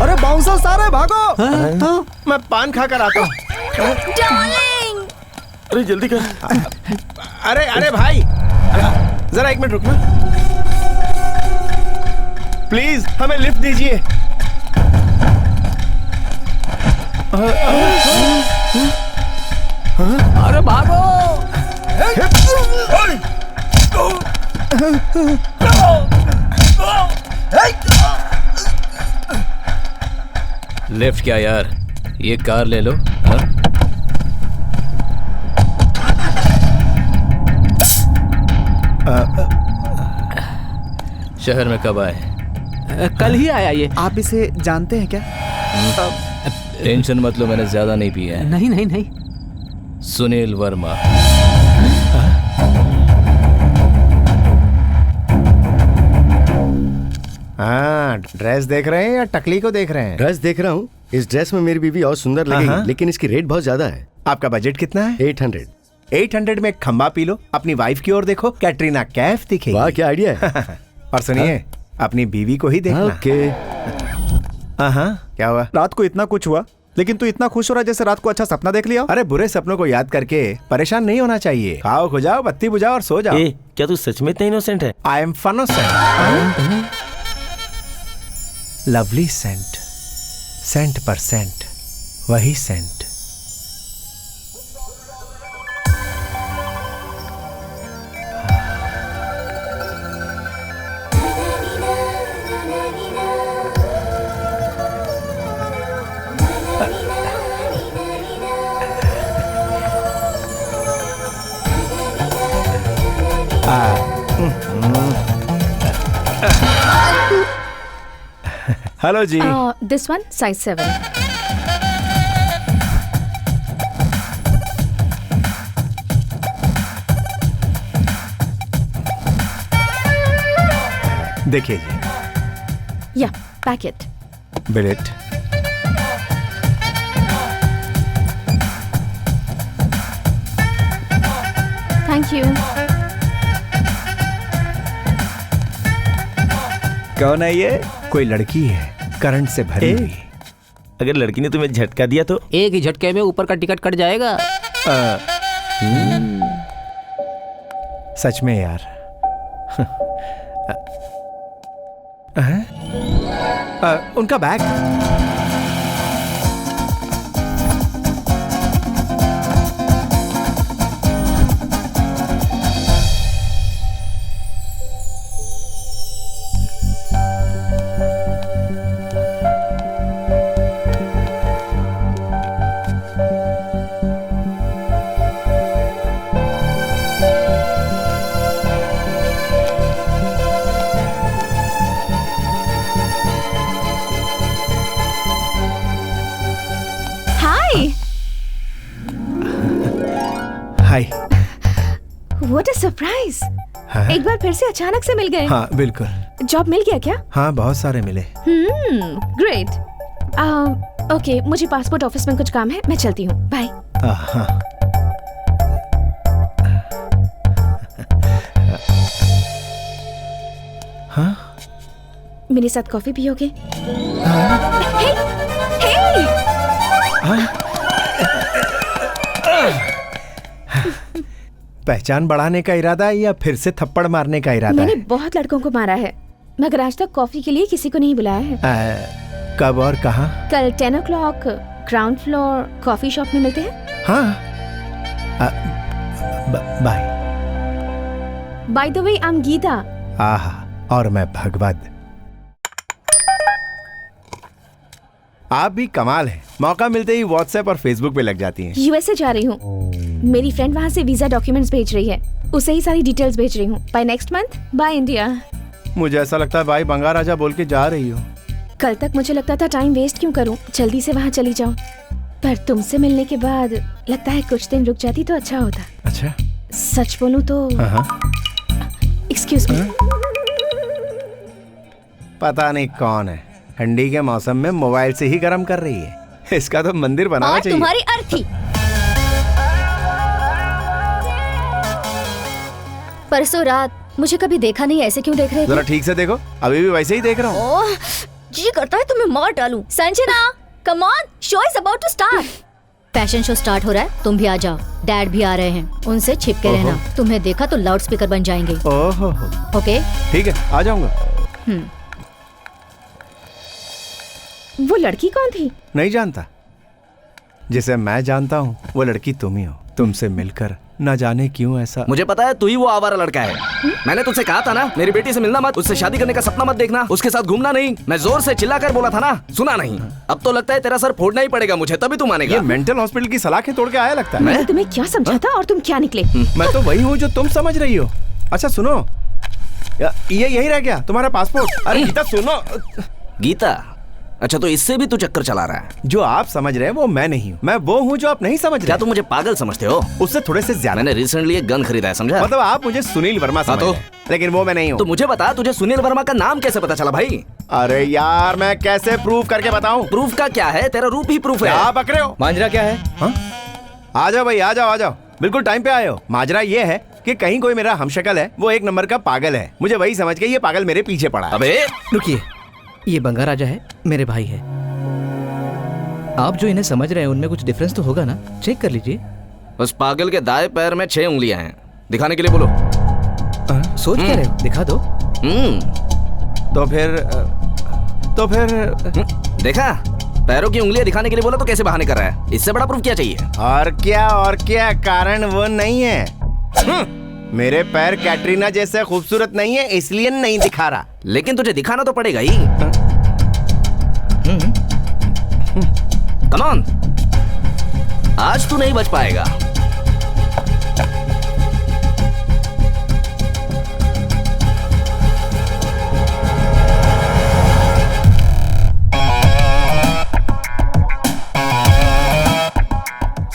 अरे बाउंसर सारे भागो। मैं पान खाकर आता हूँ। अरे जल्दी कर। अरे अरे भाई, जरा 1 मिनट रुकना प्लीज, हमें लिफ्ट दीजिए। अरे भागो। लिफ्ट क्या यार, ये कार ले लो। हाँ? शहर में कब आए? कल ही आया ये। आप इसे जानते हैं क्या? टेंशन मत लो, मैंने ज्यादा नहीं पिया है। नहीं नहीं नहीं। सुनील वर्मा। हाँ, ड्रेस देख रहे हैं या टकली को देख रहे हैं? ड्रेस देख रहा हूँ। इस ड्रेस में मेरी बीवी और सुंदर लगेगी, लेकिन इसकी रेट बहुत ज्यादा है। आपका बजट कितना है? 800। 800 में खंबा पी लो, अपनी वाइफ की ओर देखो, कैटरीना कैफ दिखेगी। वाह क्या आइडिया है। और सुनिए, अपनी बीवी को ही देखना। ओके। हाँ, क्या हुआ? रात को इतना कुछ हुआ, लेकिन तू इतना खुश हो रहा है जैसे रात को अच्छा सपना देख लिया। अरे बुरे सपनों को याद करके परेशान नहीं होना चाहिए। खाओ, खो जाओ, बत्ती बुझाओ और सो जाओ। क्या तू सच में इतना इनोसेंट है? I am funnocent. Lovely scent, cent per cent, वही scent. Hello ji. This one size 7। देखिए जी। या पैकेट। बिलेट। Thank you. कौन है ये? कोई लड़की है, करंट से भरी हुई। अगर लड़की ने तुम्हें झटका दिया तो? एक ही झटके में ऊपर का टिकट कट जाएगा। सच में यार। उनका बैग। What a surprise! एक बार फिर से अचानक से मिल गए। हाँ बिल्कुल। जॉब मिल गया क्या? हाँ बहुत सारे मिले। ग्रेट। ओके, मुझे पासपोर्ट ऑफिस में कुछ काम है, मैं चलती हूँ। बाय। हाँ? मेरे साथ कॉफी पियोगे? पहचान बढ़ाने का इरादा है या फिर से थप्पड़ मारने का इरादा है? मैंने बहुत लड़कों को मारा है, मगर आज तक कॉफी के लिए किसी को नहीं बुलाया है। कब और कहाँ? कल 10 o'clock ground floor coffee shop में मिलते हैं। हाँ। Bye. By the way, I am Geeta. आहा, और मैं भगवत। आप भी कमाल है, मौका मिलते ही व्हाट्सएप और फेसबुक पे लग जाती हैं। यूएसए जा रही हूँ, मेरी फ्रेंड वहाँ से वीजा डॉक्यूमेंट्स भेज रही है, उसे ही सारी डिटेल्स भेज रही हूँ। Bye next month, bye India. मुझे ऐसा लगता है भाई बंगा राजा बोल के जा रही हो। कल तक मुझे लगता था टाइम वेस्ट क्यों करूँ, जल्दी से वहाँ चली जाऊँ। पर तुमसे मिलने के बाद लगता है कुछ दिन रुक जाती तो अच्छा होता। अच्छा, सच बोलूं तो एक्सक्यूज मी। पता नहीं कौन है, ठंडी के मौसम में मोबाइल से ही गर्म कर रही है। इसका तो मंदिर बनाना और चाहिए। तुम्हारी अर्थी। परसों रात मुझे कभी देखा नहीं, ऐसे क्यों देख रहे जरा थे? ठीक से देखो, अभी भी वैसे ही देख रहा हूँ। ओह, जी करता है तुम्हें मार डालूं। Sanjana, come on, show is about to start. Fashion show start हो रहा है, तुम भी आ जाओ। डैड भी आ रहे हैं, उनसे छिप के रहना। तुम्हें देखा तो लाउड स्पीकर बन जाएंगे। ओहो, ओके ठीक है, आ जाऊंगा। वो लड़की कौन थी? नहीं जानता। जिसे मैं जानता हूँ वो लड़की तुम ही हो। तुमसे मिलकर न जाने क्यों ऐसा। मुझे पता है तू ही वो आवारा लड़का है। मैंने तुझसे कहा था ना, मेरी बेटी से मिलना मत, उससे शादी करने का सपना मत देखना, उसके साथ घूमना नहीं। मैं जोर से चिल्लाकर बोला था ना, सुना नहीं। अब तो लगता है तेरा सर फोड़ना ही पड़ेगा मुझे, तभी तू मानेगा। ये मेंटल हॉस्पिटल की सलाह के तोड़ के आया लगता है। मैंने तुम्हें क्या समझा था और तुम क्या निकले? मैं तो वही हूँ जो तुम समझ रही हो। अच्छा सुनो, ये यही रह गया तुम्हारा पासपोर्ट। अरे गीता सुनो। गीता? अच्छा, तो इससे भी तू चक्कर चला रहा है। जो आप समझ रहे हैं वो मैं नहीं हूँ, मैं वो हूँ जो आप नहीं समझ रहे। क्या तुम मुझे पागल समझते हो? उससे थोड़े से ज्यादा। मैंने रिसेंटली एक गन खरीदा है, समझा? मतलब आप मुझे सुनील वर्मा समझ रहे हैं, लेकिन वो मैं नहीं हूँ। तो मुझे बता, तुझे सुनील वर्मा का नाम कैसे पता चला भाई? अरे यार, मैं कैसे प्रूफ करके बताऊं? प्रूफ का क्या है, तेरा रूप ही प्रूफ है। आप बक रहे हो? मांजरा क्या है? आ जाओ भाई, आ जाओ आ जाओ, बिल्कुल टाइम पे आए हो। माजरा ये है कि कहीं कोई मेरा हमशक्ल है, वो एक नंबर का पागल है। मुझे वही समझ के ये पागल मेरे पीछे पड़ा है। अबे रुकिए, ये बंगा राजा है, मेरे भाई है। आप जो इन्हें समझ रहे हैं उनमें कुछ डिफरेंस तो होगा ना, चेक कर लीजिए। उस पागल के दाएं पैर में 6 उंगलियां हैं, दिखाने के लिए बोलो। सोच क्या रहे हो, दिखा दो। तो फिर देखा, पैरों की उंगलियां दिखाने के लिए बोला तो कैसे बहाने कर रहा है? इससे बड़ा प्रूफ क्या चाहिए? और क्या, कारण वो नहीं है। मेरे पैर कैटरीना जैसे खूबसूरत नहीं है, इसलिए नहीं दिखा रहा। लेकिन तुझे दिखाना तो पड़ेगा ही। कम ऑन, आज तू नहीं बच पाएगा।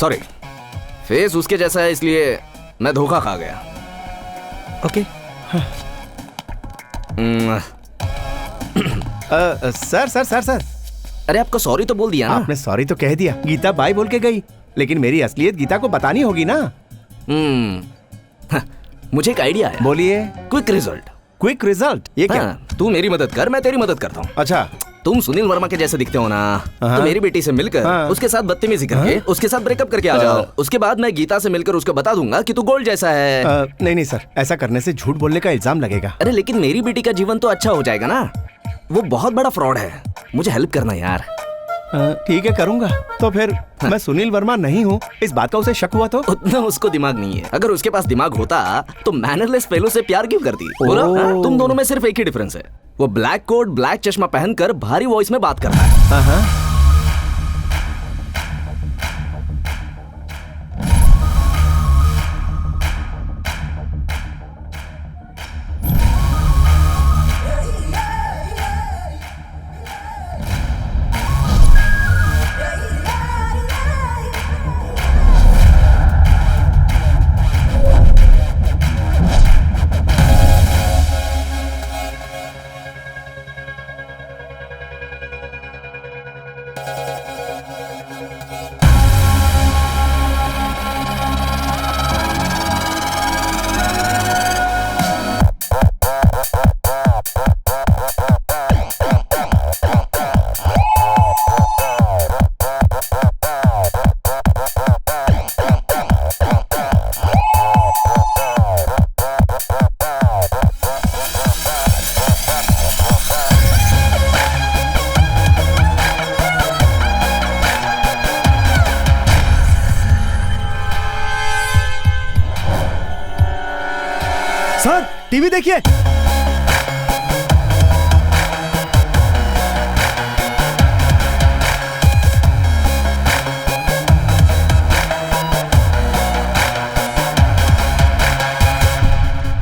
सॉरी, फेस उसके जैसा है इसलिए मैं धोखा खा गया। ओके। सर अरे आपको सॉरी तो बोल दिया ना? आपने सॉरी तो कह दिया, गीता बाय बोल के गई, लेकिन मेरी असलियत गीता को बतानी होगी ना। मुझे एक आइडिया है। बोलिए। Quick result. Quick result? ये क्या? तू मेरी मदद कर, मैं तेरी मदद करता हूँ। अच्छा, तुम सुनील वर्मा के जैसे दिखते हो ना, तो मेरी बेटी से मिलकर उसके साथ बदतमीजी करके उसके साथ ब्रेकअप करके आ जाओ। उसके बाद मैं गीता से मिलकर उसको बता दूंगा कि तू गोल्ड जैसा है। नहीं सर, ऐसा करने से झूठ बोलने का इल्जाम लगेगा। अरे लेकिन मेरी बेटी का जीवन तो अच्छा हो जाएगा ना। वो बहुत बड़ा फ्रॉड है, मुझे हेल्प करना यार। ठीक है, करूंगा। तो फिर मैं सुनील वर्मा नहीं हूँ, इस बात का उसे शक हुआ तो? उतना उसको दिमाग नहीं है। अगर उसके पास दिमाग होता तो मैनरलेस फेलो से प्यार क्यों करती? बोलो, तुम दोनों में सिर्फ एक ही डिफरेंस है, वो ब्लैक कोट ब्लैक चश्मा पहनकर भारी वॉइस में बात करता है। सर, टीवी देखिए।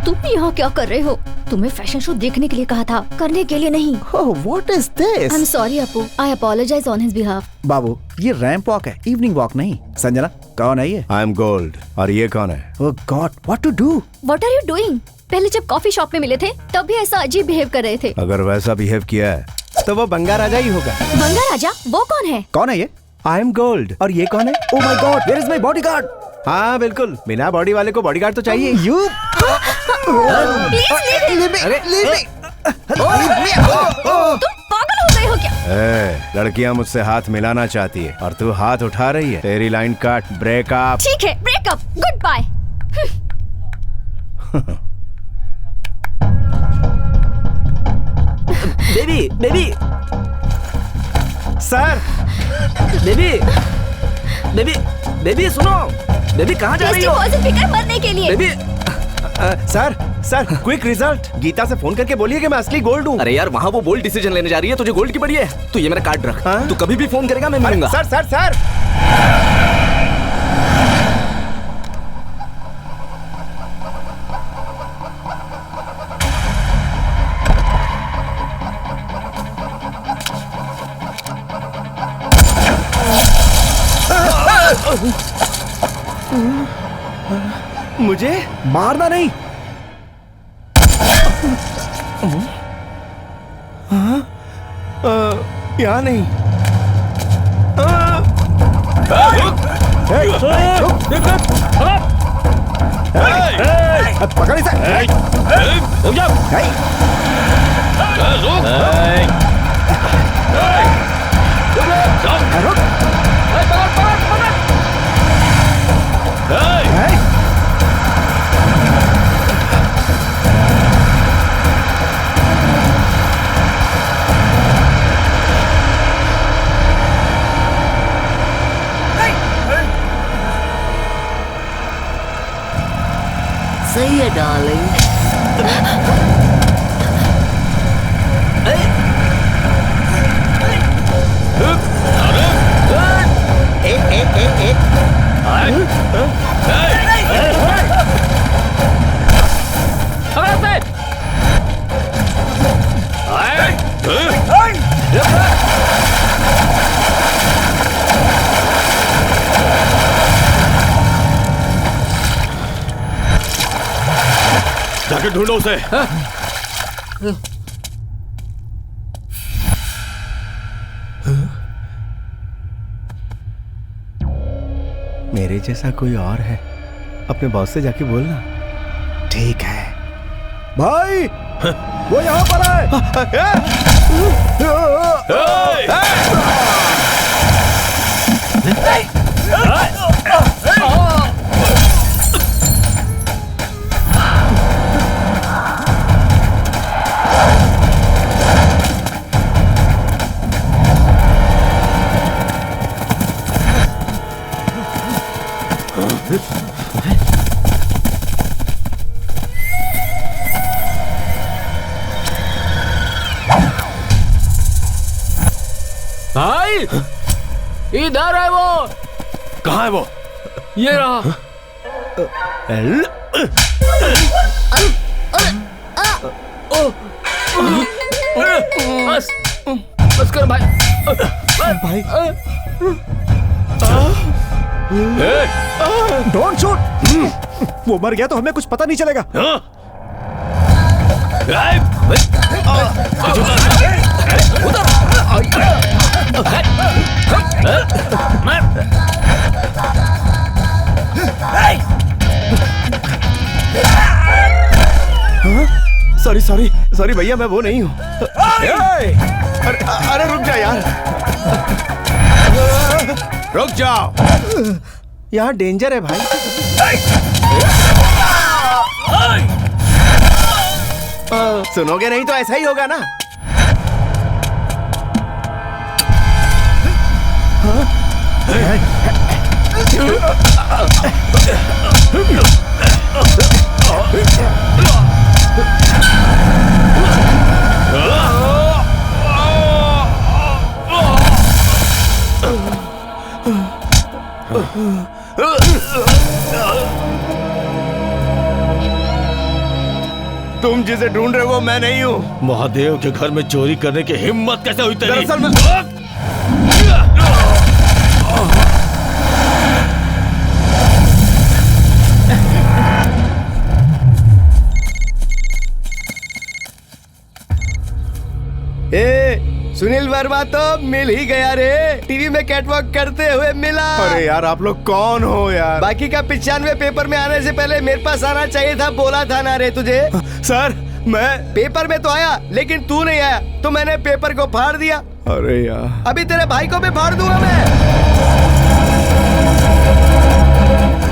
तुम यहाँ क्या कर रहे हो? तुम्हें फैशन शो देखने के लिए कहा था, करने के लिए नहीं। What is this? I am sorry Appu, I apologise on his behalf. बाबू, ये रैंप वॉक है, इवनिंग वॉक नहीं। संजना, कौन है ये? I am gold. और ये कौन है? Oh God, what to do? What are you doing? पहले जब कॉफी शॉप में मिले थे तब भी ऐसा अजीब बिहेव कर रहे थे। अगर वैसा बिहेव किया है तो वो बंगा राजा ही होगा। बंगा राजा? वो कौन है? कौन है ये? I am gold. और ये कौन है? Oh my god, where is my bodyguard? हाँ बिल्कुल, बिना बॉडी वाले को बॉडीगार्ड तो चाहिए। यू तुम पागल हो गए हो क्या? लड़कियां मुझसे हाथ मिलाना चाहती है और तू हाथ उठा रही है। तेरी लाइन कट, ब्रेकअप। ठीक है, breakup, good bye. Baby baby sir, baby baby baby सुनो, बेबी कहाँ जा रही हो? फिकर मरने के लिए। Baby sir quick result. Geeta से फोन करके बोलिए कि मैं असली गोल्ड हूँ। अरे यार, वहाँ वो बोल्ड डिसीजन लेने जा रही है, तुझे गोल्ड की पड़ी है। तू ये मेरा कार्ड रख, तू कभी भी फोन करेगा मैं मिलूंगा। सर सर सर मुझे मारना नहीं। यहाँ नहीं। पकड़ इसे। सही है डार्लिंग। जाके ढूंढो उसे। मेरे जैसा कोई और है, अपने बॉस से जाके बोलना। ठीक है भाई, वो यहाँ पर है। भाई, इधर है वो। कहाँ है वो? ये रहा। बस बस कर भाई। भाई डोंट शूट। वो मर गया तो हमें कुछ पता नहीं चलेगा। सॉरी सॉरी सॉरी भैया, मैं वो नहीं हूँ। अरे रुक जा यार, रुक जाओ, यहाँ डेंजर है भाई। सुनोगे नहीं तो ऐसा ही होगा ना। तुम जिसे ढूंढ रहे हो वो मैं नहीं हूँ। महादेव के घर में चोरी करने की हिम्मत कैसे हुई तेरी? दरअसल मैं सुनील वर्मा तो मिल ही गया रे, टीवी में कैटवॉक करते हुए मिला। अरे यार आप लोग कौन हो यार? बाकी का 95 पेपर में आने से पहले मेरे पास आना चाहिए था, बोला था ना रे तुझे। सर मैं पेपर में तो आया लेकिन तू नहीं आया तो मैंने पेपर को फाड़ दिया। अरे यार अभी तेरे भाई को भी फाड़ दूंगा मैं।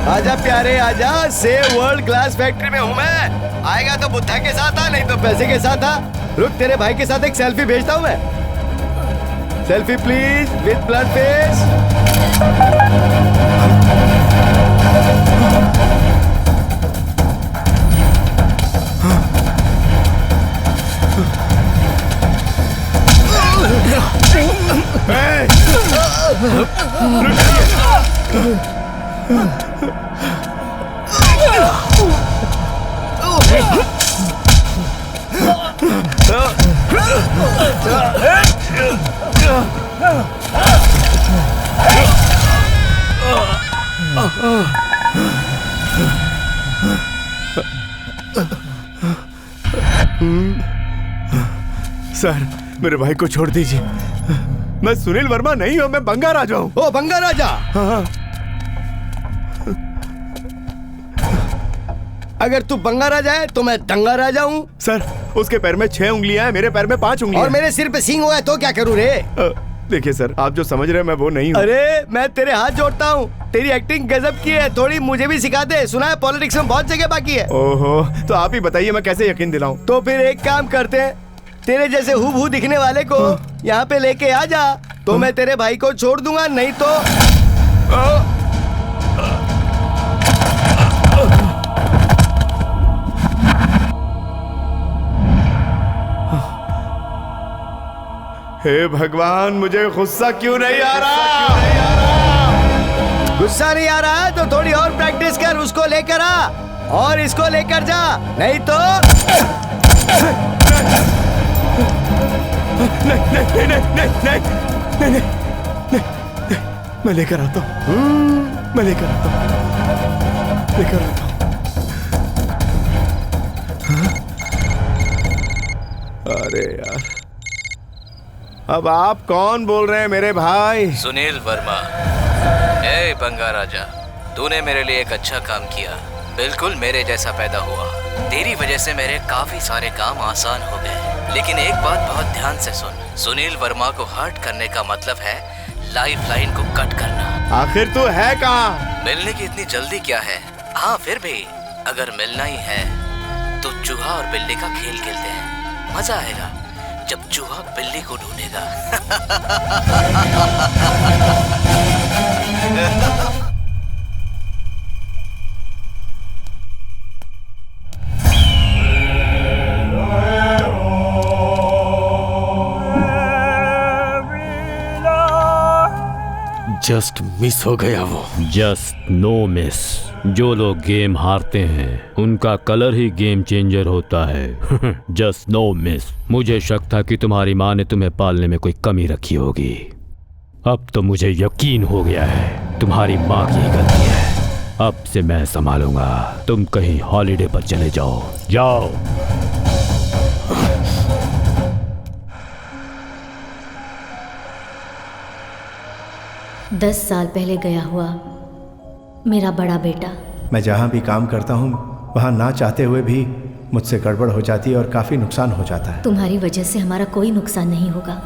आजा प्यारे आजा, सेव वर्ल्ड क्लास फैक्ट्री में हूँ मैं। आएगा तो बुद्धा के साथ आ, नहीं तो पैसे के साथ आ। रुक तेरे भाई के साथ एक सेल्फी भेजता हूँ मैं। Selfie please with blood face. Sir मेरे भाई को छोड़ दीजिए, मैं सुनील वर्मा नहीं हूँ, मैं बंगा राजा हूँ। ओ बंगा राजा? हाँ। अगर तू बंगा राजा है तो मैं दंगा राजा हूँ। सर उसके पैर में 6 उंगलियां हैं, मेरे पैर में 5 उंगलियां और मेरे सिर पे सींग हुआ है तो क्या करूँ रे? देखिए सर आप जो समझ रहे हैं मैं वो नहीं हूँ। अरे मैं तेरे हाथ जोड़ता हूँ, तेरी एक्टिंग गजब की है, थोड़ी मुझे भी सिखा दे। सुना है पॉलिटिक्स में बहुत जगह बाकी है। ओहो तो आप ही बताइए मैं कैसे यकीन दिलाऊं? तो फिर एक काम करते हैं, तेरे जैसे हूबहू दिखने वाले को यहाँ पे लेके आ जा, तो मैं तेरे भाई को छोड़ दूंगा, नहीं तो हे भगवान मुझे गुस्सा क्यों नहीं आ रहा? गुस्सा नहीं आ रहा है तो थोड़ी और प्रैक्टिस कर, उसको लेकर आ और इसको लेकर जा, नहीं तो नहीं, मैं लेकर आता हूँ, मैं लेकर आता हूँ, लेकर आता हूँ। अरे यार अब आप कौन बोल रहे हैं मेरे भाई? सुनील वर्मा। ए बंगा राजा, तूने मेरे लिए एक अच्छा काम किया, बिल्कुल मेरे जैसा पैदा हुआ। तेरी वजह से मेरे काफी सारे काम आसान हो गए। लेकिन एक बात बहुत ध्यान से सुन, सुनील वर्मा को हर्ट करने का मतलब है लाइफ लाइन को कट करना। आखिर तू है कहाँ? मिलने की इतनी जल्दी क्या है? हाँ फिर भी अगर मिलना ही है तो चूहा और बिल्ली का खेल खेलते हैं, मजा आएगा जब चूहा बिल्ली को ढूंढेगा। जस्ट मिस हो गया वो। Just no miss. जो लोग गेम हारते हैं उनका कलर ही गेम चेंजर होता है। Just no miss. मुझे शक था कि तुम्हारी माँ ने तुम्हें पालने में कोई कमी रखी होगी, अब तो मुझे यकीन हो गया है तुम्हारी माँ की गलती है। अब से मैं संभालूंगा, तुम कहीं हॉलिडे पर चले जाओ, जाओ। 10 साल पहले गया हुआ मेरा बड़ा बेटा। मैं जहाँ भी काम करता हूँ वहाँ ना चाहते हुए भी मुझसे गड़बड़ हो जाती है और काफ़ी नुकसान हो जाता है। तुम्हारी वजह से हमारा कोई नुकसान नहीं होगा।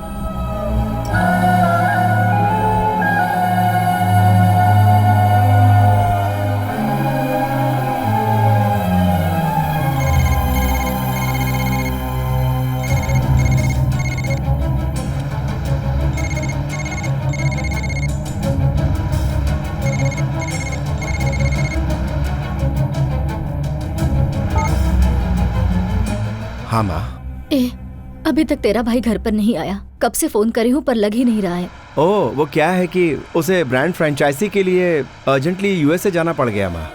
हाँ माँ। अभी तक तेरा भाई घर पर नहीं आया, कब से फोन करे हूँ पर लग ही नहीं रहा है। ओह वो क्या है कि उसे ब्रांड फ्रेंचाइजी के लिए अर्जेंटली यूएसए जाना पड़ गया माँ।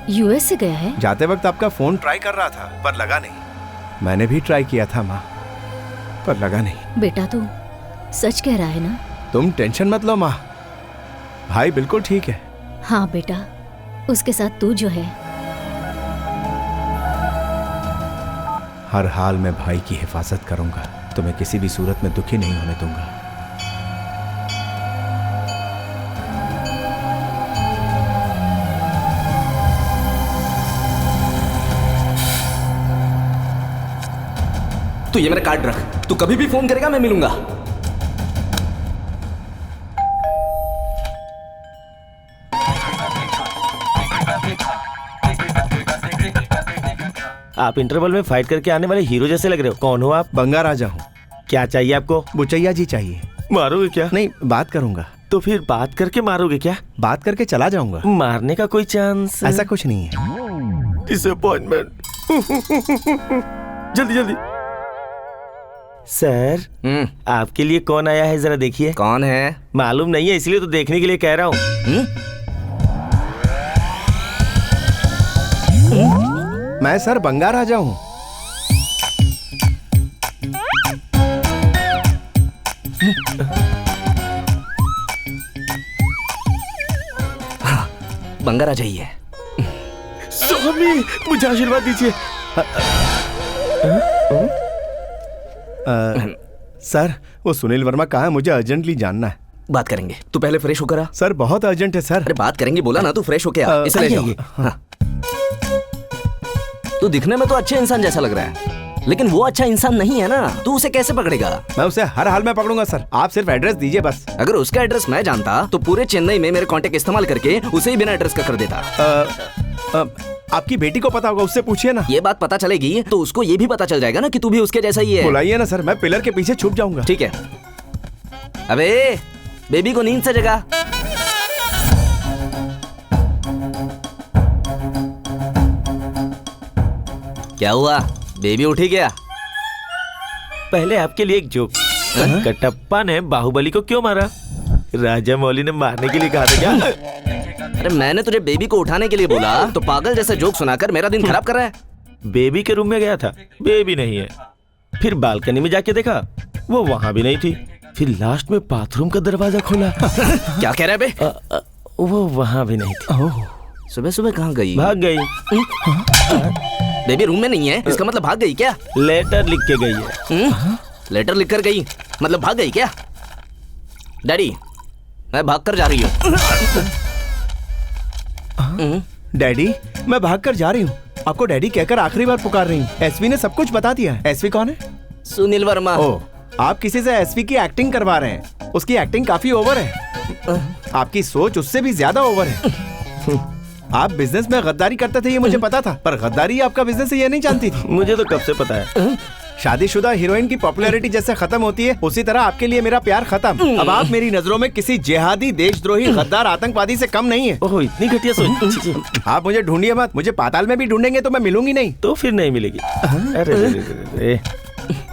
यूएस से गया है? जाते वक्त आपका फोन ट्राई कर रहा था पर लगा नहीं। मैंने भी ट्राई किया था माँ, पर लगा नहीं। बेटा तू सच कह रहा है ना? तुम टेंशन मत लो माँ, भाई बिल्कुल ठीक है। हाँ बेटा, उसके साथ तू जो है। हर हाल में भाई की हिफाजत करूंगा, तुम्हें किसी भी सूरत में दुखी नहीं होने दूंगा। तू ये मेरा कार्ड रख, तू कभी भी फोन करेगा मैं मिलूंगा। आप इंटरवल में फाइट करके आने वाले हीरो जैसे लग रहे हो। कौन हो आप? बंगा राजा हूँ। क्या चाहिए आपको? बुचैया जी चाहिए। मारोगे क्या? नहीं, बात करूंगा। तो फिर बात करके मारोगे क्या? बात करके चला जाऊंगा। मारने का कोई चांस? ऐसा कुछ नहीं है। डिसअपॉइंटमेंट। जल्दी जल्दी। सर, आपके लिए कौन आया है जरा देखिए। कौन है? मालूम नहीं है, इसलिए तो देखने के लिए कह रहा हूँ। मैं सर बंगा राजा हूँ। बंगा राजा ही है। स्वामी, मुझे आशीर्वाद दीजिए। सर, वो सुनील वर्मा कहाँ है? मुझे अर्जेंटली जानना है। बात करेंगे, तू पहले फ्रेश होकर आ। सर बहुत अर्जेंट है सर। अरे बात करेंगे बोला ना, तू फ्रेश होके आ। इसे ले जाओ। हाँ। तू दिखने में तो अच्छे इंसान जैसा लग रहा है, लेकिन वो अच्छा इंसान नहीं है ना। तू उसे कैसे पकड़ेगा? मैं उसे हर हाल में पकड़ूंगा सर, आप सिर्फ एड्रेस दीजिए बस। अगर उसका एड्रेस मैं जानता तो पूरे चेन्नई में मेरे कांटेक्ट इस्तेमाल करके उसे ही बिना एड्रेस का कर देता। आपकी बेटी को पता होगा, उससे पूछिए ना। ये बात पता चलेगी तो उसको ये भी पता चल जाएगा ना कि तू भी उसके जैसा ही है। बुलाइए ना सर, मैं पिलर के पीछे छुप जाऊंगा। ठीक है। अबे बेबी को नींद से जगा। क्या हुआ, बेबी उठी क्या? पहले आपके लिए एक जोक। कटप्पा ने बाहुबली को क्यों मारा? राजा मौली ने मारने के लिए कहा था क्या? अरे मैंने तुझे बेबी को उठाने के लिए बोला, तो पागल जैसा जोक सुनाकर मेरा दिन खराब कर रहा है। बेबी के रूम में गया था, बेबी नहीं है। फिर बालकनी में जाके देखा, वो वहाँ भी नहीं थी। फिर लास्ट में बाथरूम का दरवाजा खोला। क्या कह रहा है बे? वो वहाँ भी नहीं थी। सुबह सुबह कहाँ गई? भाग गई। बेबी रूम में नहीं है, इसका मतलब भाग गई क्या? लेटर लिख के गई है। लेटर लिख कर गई मतलब भाग गई क्या? डैडी, मैं भाग कर जा रही हूँ। डैडी, मैं भाग कर जा रही हूँ। आपको डैडी कहकर आखिरी बार पुकार रही हूँ। एसवी ने सब कुछ बता दिया है। एसवी कौन है? सुनील वर्मा। ओह, आप किसी से एसवी की एक्टिंग करवा रहे हैं। उसकी एक्टिंग काफी ओवर है। आपकी सोच उससे भी ज्यादा ओवर है। आप बिजनेस में गद्दारी करते थे ये मुझे पता था, पर गद्दारी आपका बिजनेस है ये नहीं जानती थी। मुझे तो कब से पता है। शादीशुदा हीरोइन की पॉपुलैरिटी जैसे खत्म होती है, उसी तरह आपके लिए मेरा प्यार खत्म। अब आप मेरी नजरों में किसी जिहादी, देशद्रोही, गद्दार, आतंकवादी से कम नहीं है। ओह, इतनी घटिया सोच। आप मुझे ढूंढिए मत। मुझे पाताल में भी ढूंढेंगे तो मैं मिलूंगी नहीं। तो फिर नहीं मिलेगी। अरे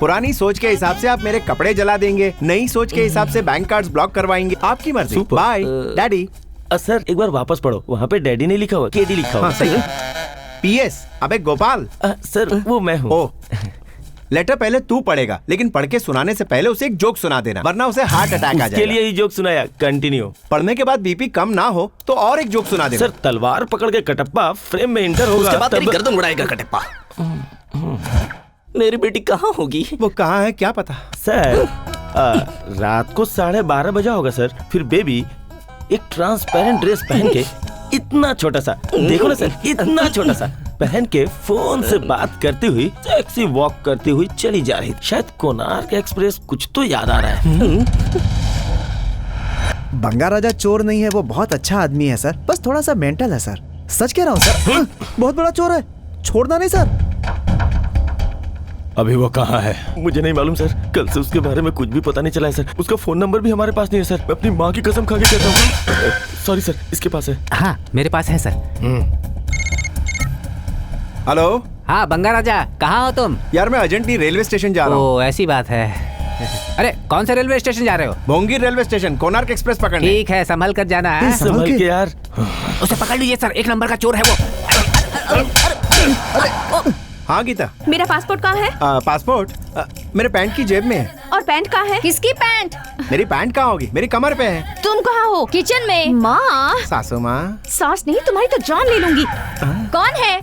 पुरानी सोच के हिसाब से आप मेरे कपड़े जला देंगे, नई सोच के हिसाब से बैंक कार्ड्स ब्लॉक करवाएंगे। आपकी मर्जी। Bye daddy. सर एक बार वापस पढ़ो, वहाँ पे डैडी नहीं लिखा हुआ, केडी लिखा हुआ। सही है। पीएस, अबे गोपाल। सर वो मैं हूँ। ओह, लेटर पहले तू पढ़ेगा, लेकिन पढ़ के सुनाने से पहले उसे एक जोक सुना देना, वरना उसे हार्ट अटैक आ जाएगा। उसके लिए ही जोक सुनाया। कंटिन्यू। पढ़ने के बाद बीपी कम ना हो तो और एक जोक सुना देना। सर तलवार पकड़ के कटप्पा फ्रेम में एंटर होगा, उसके बाद तेरी गर्दन उड़ाएगा कटप्पा। मेरी बेटी कहाँ होगी? वो कहाँ है क्या पता। सर रात को 12:30 बजा होगा सर। फिर बेबी एक ट्रांसपेरेंट ड्रेस पहन के, इतना छोटा सा, देखो ना सर, इतना छोटा सा पहन के फोन से बात करती हुई, सेक्सी वॉक करती हुई चली जा रही। शायद कोणार्क एक्सप्रेस, कुछ तो याद आ रहा है। बंगा राजा चोर नहीं है, वो बहुत अच्छा आदमी है सर, बस थोड़ा सा मेंटल है सर। सच कह रहा हूँ सर। बहुत बड़ा चोर है, छोड़ना नहीं सर। अभी वो कहाँ है? मुझे नहीं मालूम सर, कल से उसके बारे में कुछ भी पता नहीं चला है सर। उसका फोन नंबर भी हमारे पास नहीं है सर। मैं अपनी माँ की कसम खा के कहता हूँ। सॉरी सर, इसके पास है। हाँ मेरे पास है सर। हेलो। हाँ बंगा राजा, कहाँ हो तुम? यार मैं अर्जेंटली रेलवे स्टेशन जा रहा हूँ। ओ ऐसी बात है। अरे कौन से रेलवे स्टेशन जा रहे हो? Bhongir railway station, Konark express पकड़ने। ठीक है, संभल कर जाना है। संभल के यार। उसे पकड़ लीजिए सर, 1 नंबर का चोर है वो। हाँ गीता। मेरा पासपोर्ट कहाँ है? पासपोर्ट मेरे पैंट की जेब में है। और पैंट कहाँ है? किसकी पैंट? मेरी पैंट कहाँ होगी? मेरी कमर पे है। तुम कहाँ हो? किचन में। माँ। सासू माँ। सास नहीं, तुम्हारी तो जान ले लूंगी। कौन है?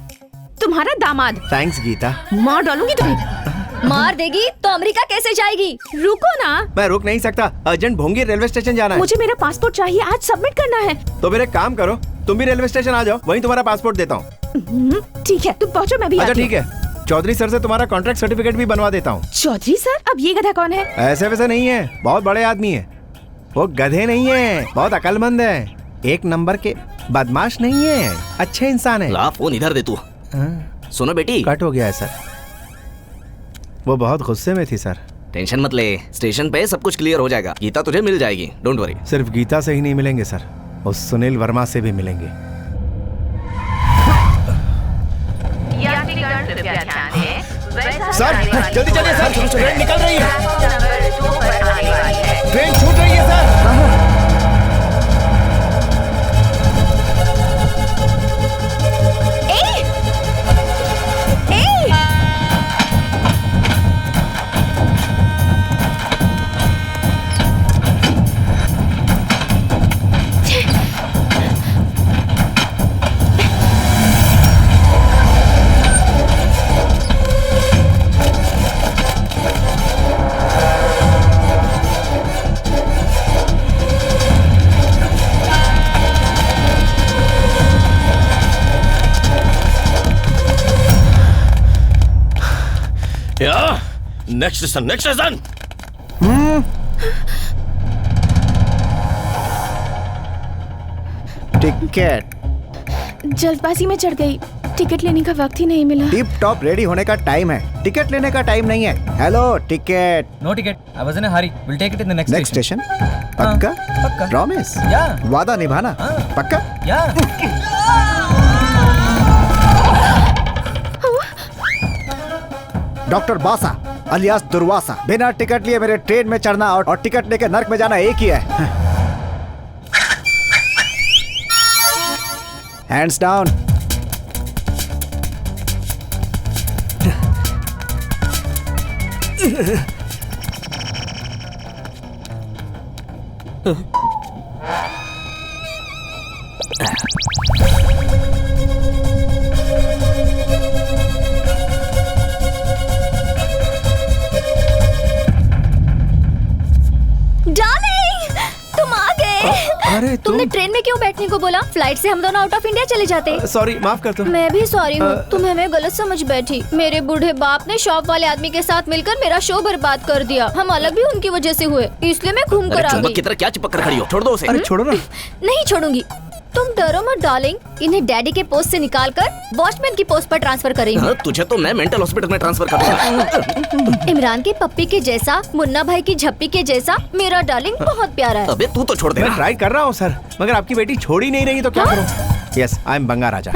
तुम्हारा दामाद। थैंक्स गीता। मार डालूंगी तुम्हें। मार देगी तो अमेरिका कैसे जाएगी? रुको ना। मैं रुक नहीं सकता, अर्जेंट भोंगी रेलवे स्टेशन जाना है। मुझे मेरा पासपोर्ट चाहिए, आज सबमिट करना है। तो मेरे काम करो, तुम भी रेलवे स्टेशन आ जाओ, वहीं तुम्हारा पासपोर्ट देता हूँ। ठीक है, तुम पहुँचो, मैं भी अच्छा आती हूँ। ठीक है, चौधरी सर से तुम्हारा कॉन्ट्रैक्ट सर्टिफिकेट भी बनवा देता हूँ। चौधरी सर? अब ये गधा कौन है? ऐसे वैसे नहीं है, बहुत बड़े आदमी है। वो गधे नहीं है, बहुत अकलमंद है, एक नंबर के बदमाश नहीं है, अच्छे इंसान है। ला फोन इधर दे तू। सुनो बेटी। कट हो गया है सर। वो बहुत गुस्से में थी सर। टेंशन मत ले, स्टेशन पे सब कुछ क्लियर हो जाएगा। गीता तुझे मिल जाएगी, डोंट वरी। सिर्फ गीता से ही नहीं मिलेंगे सर, उस सुनील वर्मा से भी मिलेंगे। सर जल्दी चलिए सर, ट्रेन निकल रही है, ट्रेन छूट रही है सर। Next station. टिकट। जल्दबाजी में चढ़ गई, टिकट लेने का वक्त ही नहीं मिला। टिप टॉप रेडी होने का टाइम है, टिकट लेने का टाइम नहीं है। Hello ticket. No ticket, I was in a hurry, will take it in the next station. पक्का? पक्का। प्रॉमिस? या। वादा निभाना? पक्का? या। डॉक्टर बासा अलियास दुर्वासा, बिना टिकट लिए मेरे ट्रेन में चढ़ना और टिकट लेके नर्क में जाना एक ही है। Hands down. अरे तुमने ट्रेन में क्यों बैठने को बोला? फ्लाइट से हम दोनों आउट ऑफ इंडिया चले जाते। सॉरी, माफ कर दो। मैं भी सॉरी हूँ, तुम्हें मैं गलत समझ बैठी। मेरे बूढ़े बाप ने शॉप वाले आदमी के साथ मिलकर मेरा शो बर्बाद कर दिया। हम अलग भी उनकी वजह से हुए, इसलिए मैं घूम कर आ गई। की तरह क्या चिपक कर खड़ी हो? छोड़ दो उसे। अरे छोड़ो ना। नहीं छोड़ूंगी। तुम डरो मत डार्लिंग, इन्हें डैडी के पोस्ट से निकालकर वॉचमैन की पोस्ट पर ट्रांसफर कर रही हूँ। तुझे तो मैं मेंटल हॉस्पिटल में ट्रांसफर कर दूंगा। इमरान के पप्पी के जैसा, मुन्ना भाई की झप्पी के जैसा मेरा डार्लिंग बहुत प्यारा है। अबे तू तो छोड़ दे। मैं ट्राई कर रहा हूँ सर, मगर आपकी बेटी छोड़ ही नहीं रही तो क्या करूँ? यस, आई एम बंगा राजा।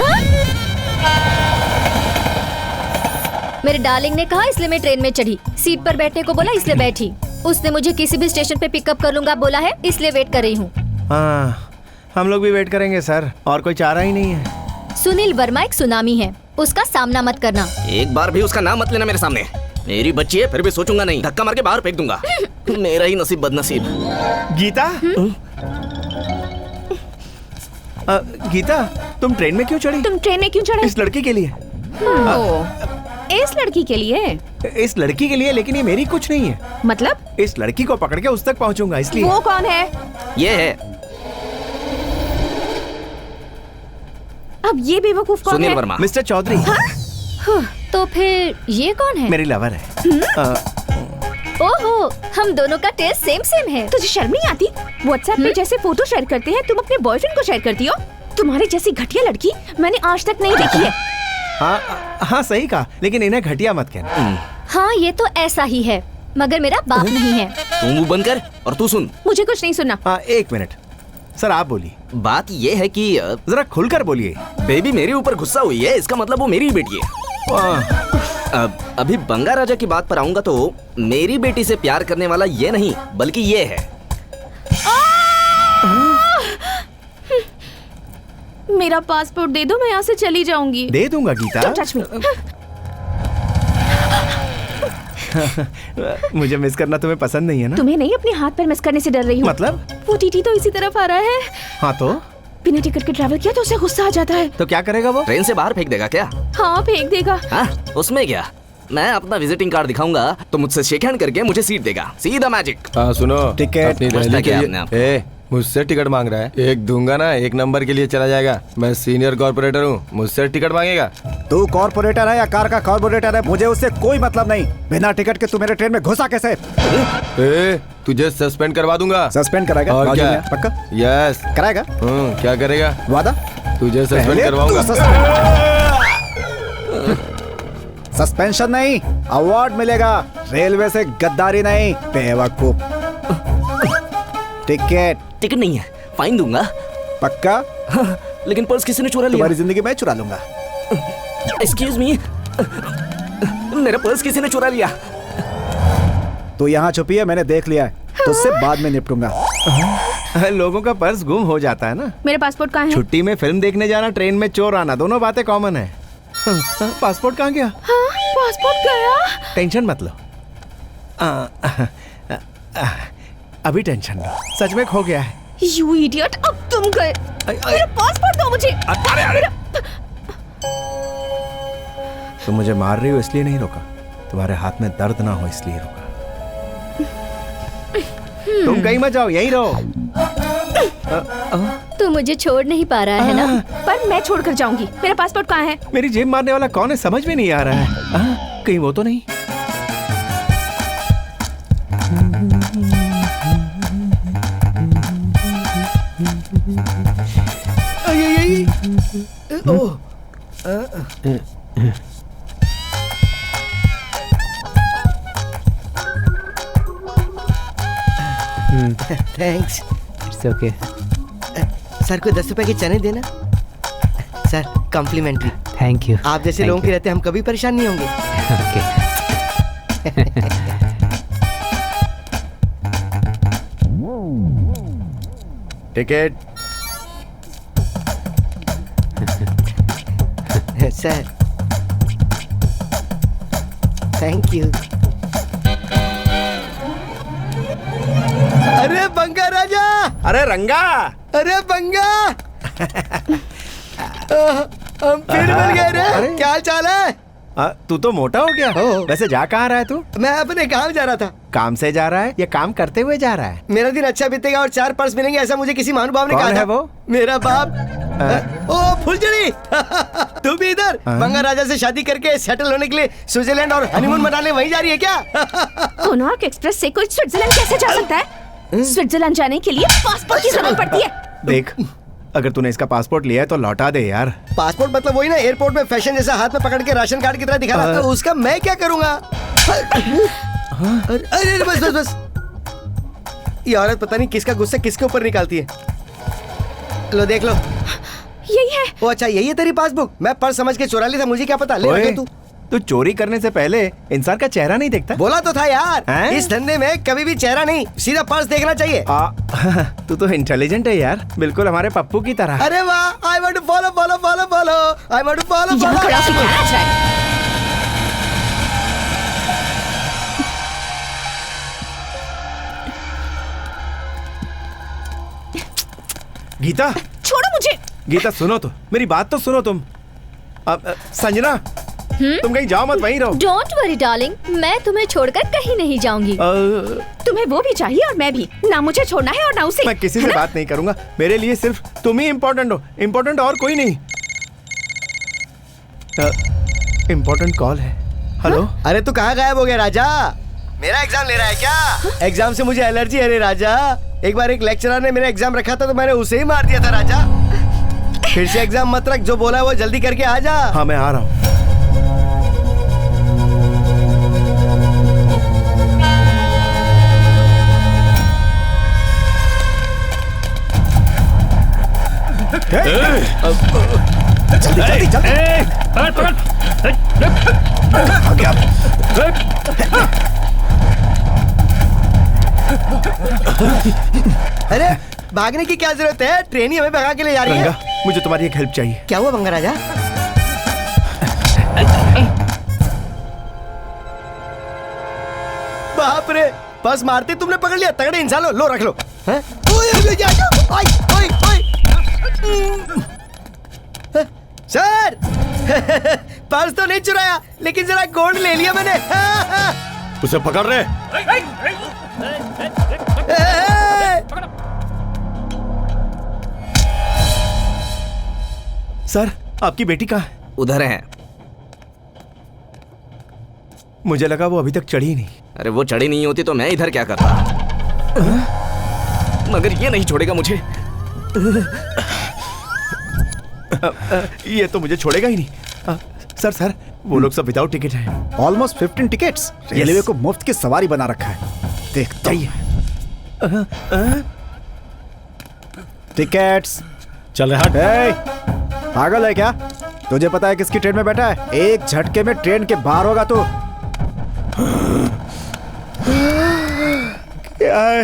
मेरे डार्लिंग ने कहा इसलिए मैं ट्रेन में चढ़ी। सीट पर बैठने को बोला इसलिए बैठी। उसने मुझे किसी भी स्टेशन पे पिकअप कर लूंगा बोला है, इसलिए वेट कर रही हूँ। हाँ, हम लोग भी वेट करेंगे सर, और कोई चारा ही नहीं है। सुनील वर्मा एक सुनामी है, उसका सामना मत करना। एक बार भी उसका नाम मत लेना मेरे सामने। मेरी बच्ची है, फिर भी सोचूंगा नहीं, धक्का मार के बाहर फेंक दूंगा। मेरा ही नसीब बदनसीब। गीता, गीता, तुम ट्रेन में क्यों चढ़ी? तुम ट्रेन में क्यों चढ़े? इस लड़की के लिए। इस लड़की के लिए? इस लड़की के लिए, लेकिन ये मेरी कुछ नहीं है। मतलब? इस लड़की को पकड़ के उस तक पहुंचूंगा, इसलिए। वो कौन है? ये है अब ये बेवकूफ कौन है? सुनील वर्मा। मिस्टर चौधरी। तो फिर ये कौन है? मेरी लवर है। ओहो, हम दोनों का टेस्ट सेम सेम है। तुझे शर्म नहीं आती? व्हाट्सएप पे जैसे फोटो शेयर करते हैं, तुम अपने बॉयफ्रेंड को शेयर करती हो? तुम्हारे जैसी घटिया लड़की मैंने आज तक नहीं देखी है। हाँ सही कहा, लेकिन इन्हें घटिया मत कहना। हाँ ये तो ऐसा ही है, मगर मेरा बाप नहीं है। तू मुंह बंद कर और तू सुन। मुझे कुछ नहीं सुनना। हाँ, एक मिनट सर, आप बोलिए। बात ये है कि जरा खुलकर बोलिए। बेबी मेरे ऊपर गुस्सा हुई है, इसका मतलब वो मेरी बेटी है। अभी बंगा राजा की बात पर आऊंगा तो मेरी बेटी से प्यार करने वाला ये नहीं बल्कि ये है। मेरा पासपोर्ट दे दो, मैं यहाँ से चली जाऊंगी। दे दूंगा गीता। Don't touch me. मुझे मिस करना तुम्हें पसंद नहीं है ना? तुम्हें नहीं, अपने हाथ पर मिस करने से डर रही हूँ। मतलब? वो टीटी तो इसी तरफ आ रहा है। हाँ तो बिना टिकट के ट्रैवल किया तो उसे गुस्सा आ जाता है। तो क्या करेगा वो? ट्रेन से बाहर फेंक देगा क्या? हाँ फेंक देगा। हाँ, उसमें क्या? मैं अपना विजिटिंग कार्ड दिखाऊंगा तो मुझसे शेक हैंड करके मुझे सीट देगा। सीधा मैजिक। हाँ सुनो, टिकट अपनी समझता रैली क्या के आपने आप? लिए मुझसे टिकट मांग रहा है। एक दूंगा ना, 1 नंबर के लिए चला जाएगा। मैं सीनियर कॉर्पोरेटर हूँ, मुझसे टिकट मांगेगा। तू कॉर्पोरेटर है या कार का कॉर्पोरेटर है, मुझे उससे कोई मतलब नहीं। बिना टिकट के तू मेरे ट्रेन में घुसा कैसे? तुझे सस्पेंड करवा दूंगा। सस्पेंड कराएगा? और क्या? पक्का? यस कराएगा। क्या करेगा? वादा? तुझे सस्पेंड करवाऊंगा। सस्पेंशन नहीं, अवार्ड मिलेगा। रेलवे से गद्दारी नहीं, बेवकूफ। टिकट नहीं है, फाइन दूंगा। पक्का? लेकिन पर्स किसी ने चुरा लिया। तुम्हारी जिंदगी मैं चुरा लूंगा। एक्सक्यूज मी, मेरा पर्स किसी ने चुरा लिया। तो यहाँ छुपी है, मैंने देख लिया है, तो उससे बाद में निपटूंगा। लोगों का पर्स गुम हो जाता है ना। मेरा पासपोर्ट कहाँ है? छुट्टी में फिल्म देखने जाना, ट्रेन में चोर आना, दोनों बातें कॉमन है। पासपोर्ट कहाँ गया? हाँ, पासपोर्ट गया। टेंशन मत लो। अभी टेंशन लो, सच में खो गया है। You idiot, अब तुम गए। मेरा पासपोर्ट दो मुझे। अरे तुम मुझे मार रही हो इसलिए नहीं रोका, तुम्हारे हाथ में दर्द ना हो इसलिए रोका। तुम कहीं मत जाओ, यहीं रहो। तू मुझे छोड़ नहीं पा रहा है ना? पर मैं छोड़ कर जाऊंगी। मेरा पासपोर्ट कहाँ है? मेरी जेब मारने वाला कौन है समझ में नहीं आ रहा है। कहीं वो तो नहीं? थैंक्स। It's okay. सर को 10 रुपए के चने देना। Sir complimentary. Thank you. आप जैसे लोगों के रहते हम कभी परेशान नहीं होंगे। टिकट। Sir thank you. अरे बंगा राजा, अरे रंगा, अरे बंगा। हम फिर मिल गए रे। क्या हाल चाल है? तू तो मोटा हो गया। वैसे जा कहाँ रहा है तू? मैं अपने काम जा रहा था। काम से जा रहा है या काम करते हुए जा रहा है? मेरा दिन अच्छा बीतेगा और 4 पर्स मिलेंगे, ऐसा मुझे किसी महानुभाव ने कहा था। है वो? मेरा बाप। ओ फुलझड़ी, तू भी इधर? बंगा राजा से शादी करके सेटल होने के लिए स्विट्जरलैंड और हनीमून मनाने वहीं जा रही है क्या? कोनार्क एक्सप्रेस से कोई स्विट्जरलैंड कैसे जा सकता है? स्विट्जरलैंड जाने के लिए पासपोर्ट की जरूरत पड़ती है। देख, अगर तूने इसका पासपोर्ट लिया है तो लौटा दे यार। पासपोर्ट मतलब वही ना, एयरपोर्ट में फैशन जैसा हाथ में पकड़ के राशन कार्ड की तरह दिखा रहा था। उसका मैं क्या करूंगा? अरे बस बस बस, ये औरत पता नहीं किसका गुस्सा किसके ऊपर निकालती है। लो देख लो, यही है। ओ अच्छा, यही है तेरी पासबुक? मैं पर्स समझ के चुरा ली था, मुझे क्या पता। ले रखे तू चोरी करने से पहले इंसान का चेहरा नहीं देखता? बोला तो था यार, इस धंधे में कभी भी चेहरा नहीं, सीधा पर्स देखना चाहिए। तू तो इंटेलिजेंट है यार, बिल्कुल हमारे पप्पू की तरह। अरे वाह, I want to follow follow follow follow, I want to follow follow. Geeta छोड़ो मुझे। गीता सुनो तो, मेरी बात तो सुनो तुम। संजना, तुम कहीं जाओ मत, वहीं रहो। डोंट वरी डार्लिंग, मैं तुम्हें छोड़कर कहीं नहीं जाऊंगी। तुम्हें वो भी चाहिए और मैं भी। ना मुझे छोड़ना है और ना उसे। मैं किसी से बात नहीं करूंगा, मेरे लिए सिर्फ तुम ही इम्पोर्टेंट हो, इम्पोर्टेंट और कोई नहीं। इम्पोर्टेंट कॉल है। हेलो। अरे तू कहाँ गायब हो गया राजा? मेरा एग्जाम ले रहा है क्या? एग्जाम से मुझे एलर्जी है रे राजा। एक बार एक लेक्चरर ने मेरा एग्जाम रखा था तो मैंने उसे ही मार दिया था राजा। फिर से एग्जाम मत रख, जो बोला है वो जल्दी करके आ जा। हाँ मैं आ रहा हूँ। जल्दी जल्दी अरे भागने की क्या जरूरत है? ट्रेन ही हमें भगा के ले जा रही है। मुझे तुम्हारी एक हेल्प चाहिए। क्या हुआ बंगा राजा? बाप रे, पर्स मारते तुमने पकड़ लिया। तगड़े इंसान लो रख लो। हैं? ओए, सर पर्स तो नहीं चुराया, लेकिन जरा गोल्ड ले लिया मैंने। उसे पकड़ रहे। सर आपकी बेटी कहाँ है? उधर है। मुझे लगा वो अभी तक चढ़ी नहीं। अरे वो चढ़ी नहीं होती तो मैं इधर क्या करता, मगर ये नहीं छोड़ेगा मुझे। ये तो मुझे छोड़ेगा ही नहीं। सर वो लोग सब विदाउट टिकट हैं। Almost 15 tickets. रेलवे को मुफ्त की सवारी बना रखा है। देख चाहिए टिकट्स। चल रहा है। पागल है क्या? तुझे पता है किसकी ट्रेन में बैठा है? एक झटके में ट्रेन के बाहर होगा तो। क्या है?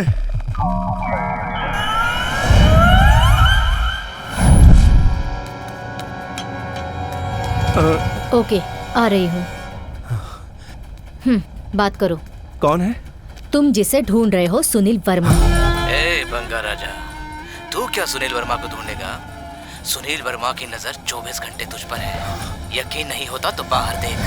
ओके, आ रही हूँ। बात करो। कौन है? तुम जिसे ढूंढ रहे हो, सुनील वर्मा। ए बंगा राजा, तू क्या सुनील वर्मा को ढूंढेगा? सुनील वर्मा की नजर 24 घंटे तुझ पर है। यकीन नहीं होता तो बाहर देख।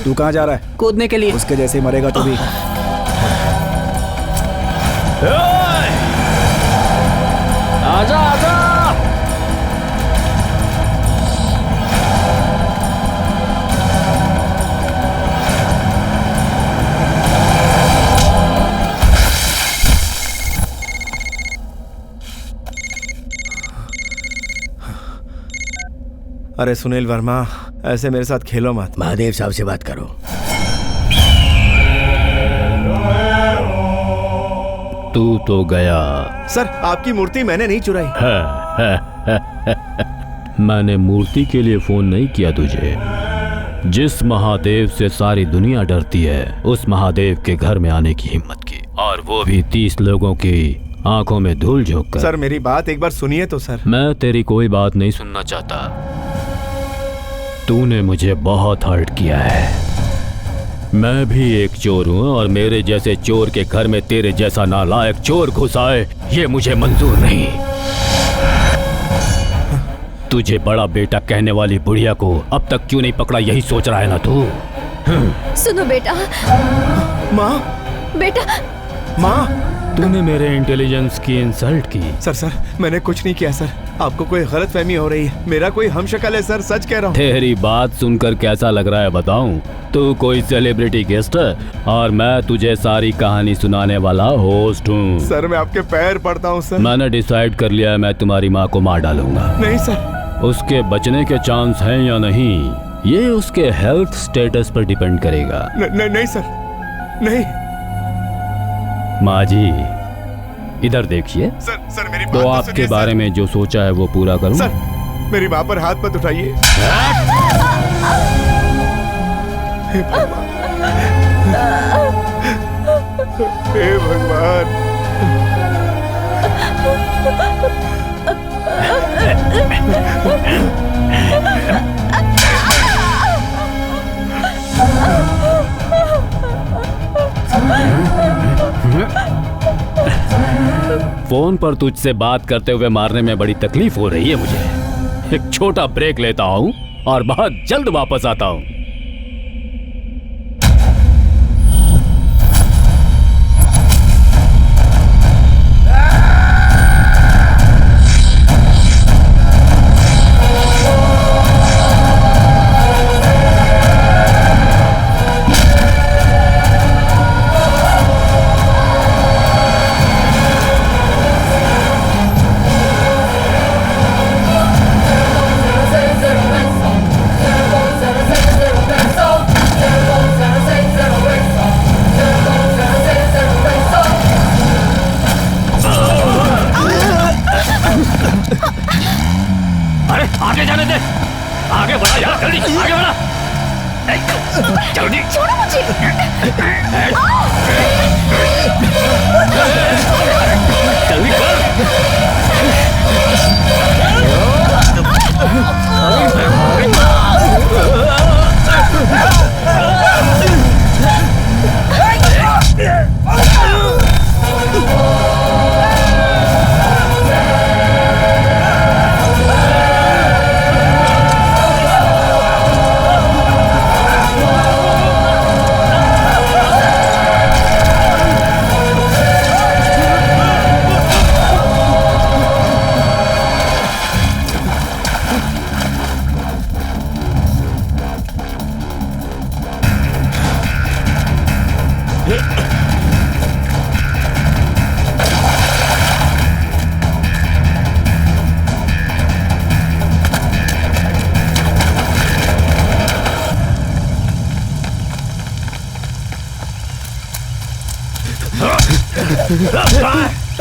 तू कहाँ जा रहा है? कूदने के लिए। उसके जैसे ही मरेगा तू भी। आजा आजा। अरे सुनील वर्मा, ऐसे मेरे साथ खेलो मत। महादेव साहब से बात करो। तू तो गया। सर आपकी मूर्ति मैंने नहीं चुराई। मैंने मूर्ति के लिए फोन नहीं किया तुझे। जिस महादेव से सारी दुनिया डरती है, उस महादेव के घर में आने की हिम्मत की, और वो भी 30 लोगों की आंखों में धूल झोंक कर। सर मेरी बात एक बार सुनिए तो सर। मैं तेरी कोई बात नहीं सुनना चाहता। तूने मुझे बहुत हर्ट किया है। मैं भी एक चोर हूँ, और मेरे जैसे चोर के घर में तेरे जैसा नालायक चोर घुस आए, ये मुझे मंजूर नहीं। तुझे बड़ा बेटा कहने वाली बुढ़िया को अब तक क्यों नहीं पकड़ा, यही सोच रहा है ना तू? सुनो बेटा। माँ। बेटा। माँ। तूने मेरे इंटेलिजेंस की इंसल्ट की। सर मैंने कुछ नहीं किया सर। आपको कोई गलतफहमी हो रही है। मेरा कोई हमशक्ल है सर, सच कह रहा हूँ। तेरी बात सुनकर कैसा लग रहा है बताऊं? तू कोई सेलिब्रिटी गेस्ट है और मैं तुझे सारी कहानी सुनाने वाला होस्ट हूँ। सर मैं आपके पैर पड़ता हूँ सर। मैंने डिसाइड कर लिया है, मैं तुम्हारी माँ को मार डालूंगा। नहीं सर। उसके बचने के चांस हैं या नहीं, ये उसके हेल्थ स्टेटस पर डिपेंड करेगा। नहीं सर, नहीं। माँ जी इधर देखिए। सर मेरी तो आपके बारे में जो सोचा है वो पूरा करूं? सर मेरी माँ पर हाथ मत उठाइए। हे भगवान। फोन पर तुझसे बात करते हुए मारने में बड़ी तकलीफ हो रही है मुझे। एक छोटा ब्रेक लेता हूँ और बहुत जल्द वापस आता हूँ। छोड़ो मुझे। जल्दी कर।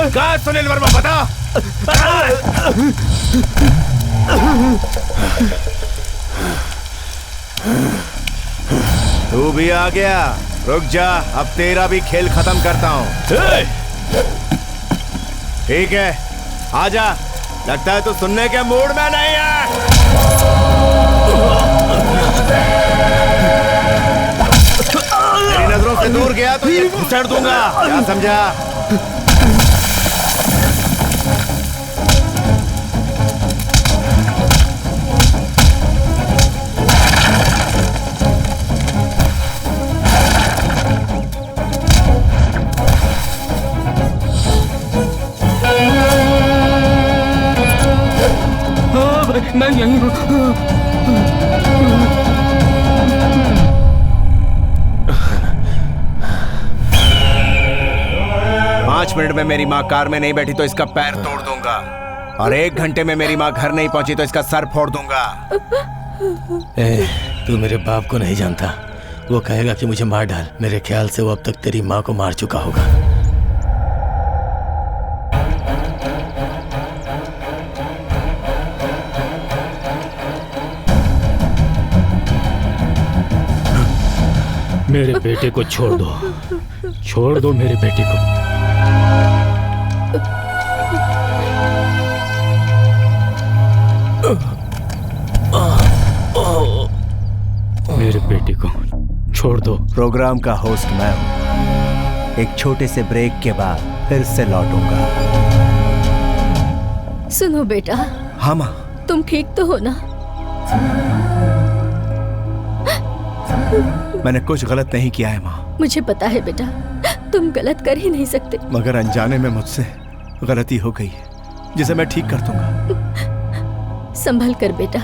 कहाँ सुनील वर्मा, बता। तू भी आ गया, रुक जा, अब तेरा भी खेल खत्म करता हूँ। ठीक है, आजा। लगता है तू सुनने के मूड में नहीं है। तेरी नजरों से दूर गया तो ये घुसड़ दूंगा, क्या समझा? मैं यहीं हूँ। 5 मिनट में मेरी माँ कार में नहीं बैठी तो इसका पैर तोड़ दूंगा, और 1 घंटे में मेरी माँ घर नहीं पहुंची तो इसका सर फोड़ दूंगा। तू मेरे बाप को नहीं जानता, वो कहेगा कि मुझे मार डाल। मेरे ख्याल से वो अब तक तेरी माँ को मार चुका होगा। मेरे बेटे को छोड़ दो, छोड़ दो मेरे बेटे को। मेरे बेटे को छोड़ दो। प्रोग्राम का होस्ट मैं हूं। एक छोटे से ब्रेक के बाद फिर से लौटूंगा। सुनो बेटा। हाँ माँ। तुम ठीक तो हो ना? मैंने कुछ गलत नहीं किया है माँ। मुझे पता है बेटा, तुम गलत कर ही नहीं सकते। मगर अनजाने में मुझसे गलती हो गई है, जिसे मैं ठीक कर दूंगा। संभल कर बेटा।